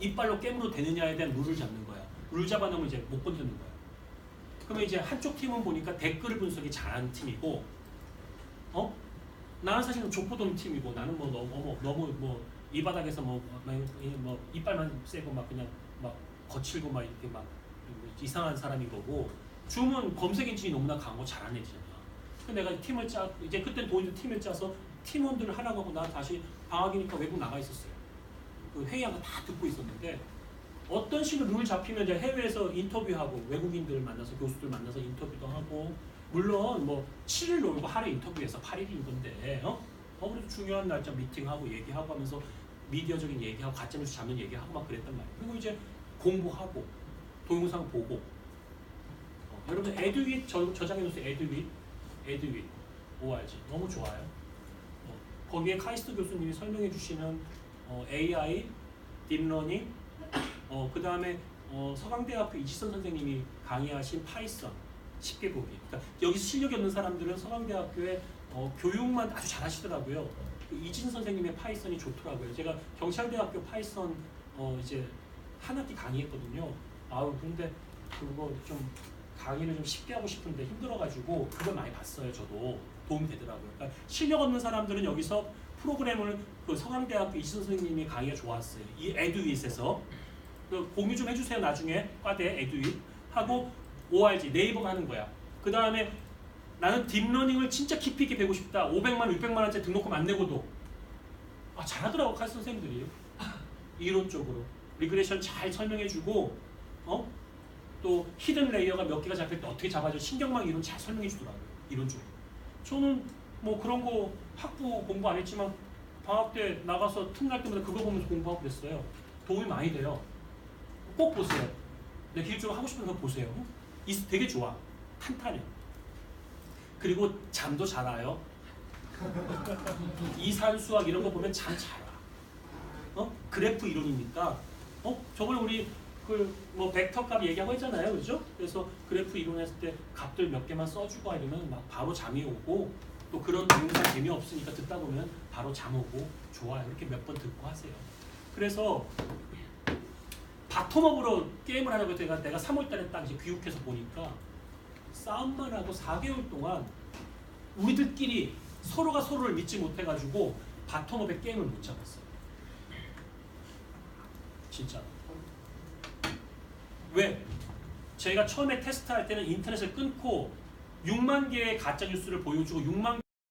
이빨로 깨물어도 되느냐에 대한 룰을 잡는 거야. 룰 잡아놓으면 이제 못 건드는 거야. 그러면 이제 한쪽 팀은 보니까 댓글 분석이 잘하는 팀이고, 나는 사실은 족보돈 팀이고, 나는 뭐 너무 뭐 이 바닥에서 뭐 이빨만 세고 막 그냥 막 거칠고 막 이렇게 막 이상한 사람인 거고, 줌은 검색 엔진이 너무나 강하고 잘하는 애잖아. 근데 내가 팀을 이제 그때 돈이 팀을 짜서 팀원들을 하라고 하고 나 다시 방학이니까 외국 나가 있었어요. 그 회의한 거 다 듣고 있었는데 어떤 식으로 룰 잡히면 이제 해외에서 인터뷰하고 외국인들 만나서 교수들 만나서 인터뷰도 하고 물론 뭐 7일 놀고 하루 인터뷰해서 8일인 건데 그래도 중요한 날짜 미팅하고 얘기하고 하면서 미디어적인 얘기하고 가짜뉴스 잡는 얘기하고 막 그랬단 말이에요. 그리고 이제 공부하고 동영상 보고 여러분 에듀윗 저장해놓으세요. 에듀윗 ORG 너무 좋아요. 거기에 카이스트 교수님이 설명해 주시는 AI, 딥러닝 그 다음에 서강대학교 이지선 선생님이 강의하신 파이썬 쉽게 보기. 그러니까 여기서 실력이 없는 사람들은 서강대학교에 교육만 아주 잘하시더라고요. 그 이지선 선생님의 파이썬이 좋더라고요. 제가 경찰대학교 파이썬 이제 한 학기 강의했거든요. 근데 그거 좀 강의를 좀 쉽게 하고 싶은데 힘들어가지고 그걸 많이 봤어요. 저도 도움이 되더라고요. 그러니까 실력 없는 사람들은 여기서 프로그램을 그 서강대학교 이지선 선생님이 강의가 좋았어요. 이 에듀윗에서 공유 좀 해주세요. 나중에 과대 에듀윗 하고 ORG 네이버가 하는 거야. 그 다음에 나는 딥러닝을 진짜 깊이 있게 배우고 싶다. 500만 원, 600만 원짜리 등록금 안 내고도 잘하더라고 카이스트 선생님들이 이론적으로 리그레션 잘 설명해주고 또 히든 레이어가 몇 개가 잡힐 때 어떻게 잡아줘 신경망 이론 잘 설명해주더라고요. 이론적으로. 저는 뭐 그런 거 학부 공부 안 했지만 방학 때 나가서 틈날 때마다 그거 보면서 공부하고 그랬어요. 도움이 많이 돼요. 꼭 보세요. 내 기술적으로 하고 싶은 거 보세요. 되게 좋아. 탄탄해. 그리고 잠도 잘 와요. 이산수학 이런 거 보면 참 잘 와. 그래프 이론이니까. 저번에 우리 뭐 벡터 값 얘기하고 했잖아요, 그죠? 그래서 그래프 이론했을 때 값들 몇 개만 써주고 이러면 막 바로 잠이 오고, 또 그런 동영상 재미없으니까 듣다 보면 바로 잠 오고 좋아요. 이렇게 몇 번 듣고 하세요. 그래서 바텀업으로 게임을 하려고 해서 내가 3월달에 딱 이제 귀국해서 보니까 싸움만 하고 4개월 동안 우리들끼리 서로가 서로를 믿지 못해가지고 바텀업에 게임을 못 잡았어요. 진짜. 왜? 저희가 처음에 테스트할 때는 인터넷을 끊고 6만 개의 가짜뉴스를 보여주고 6만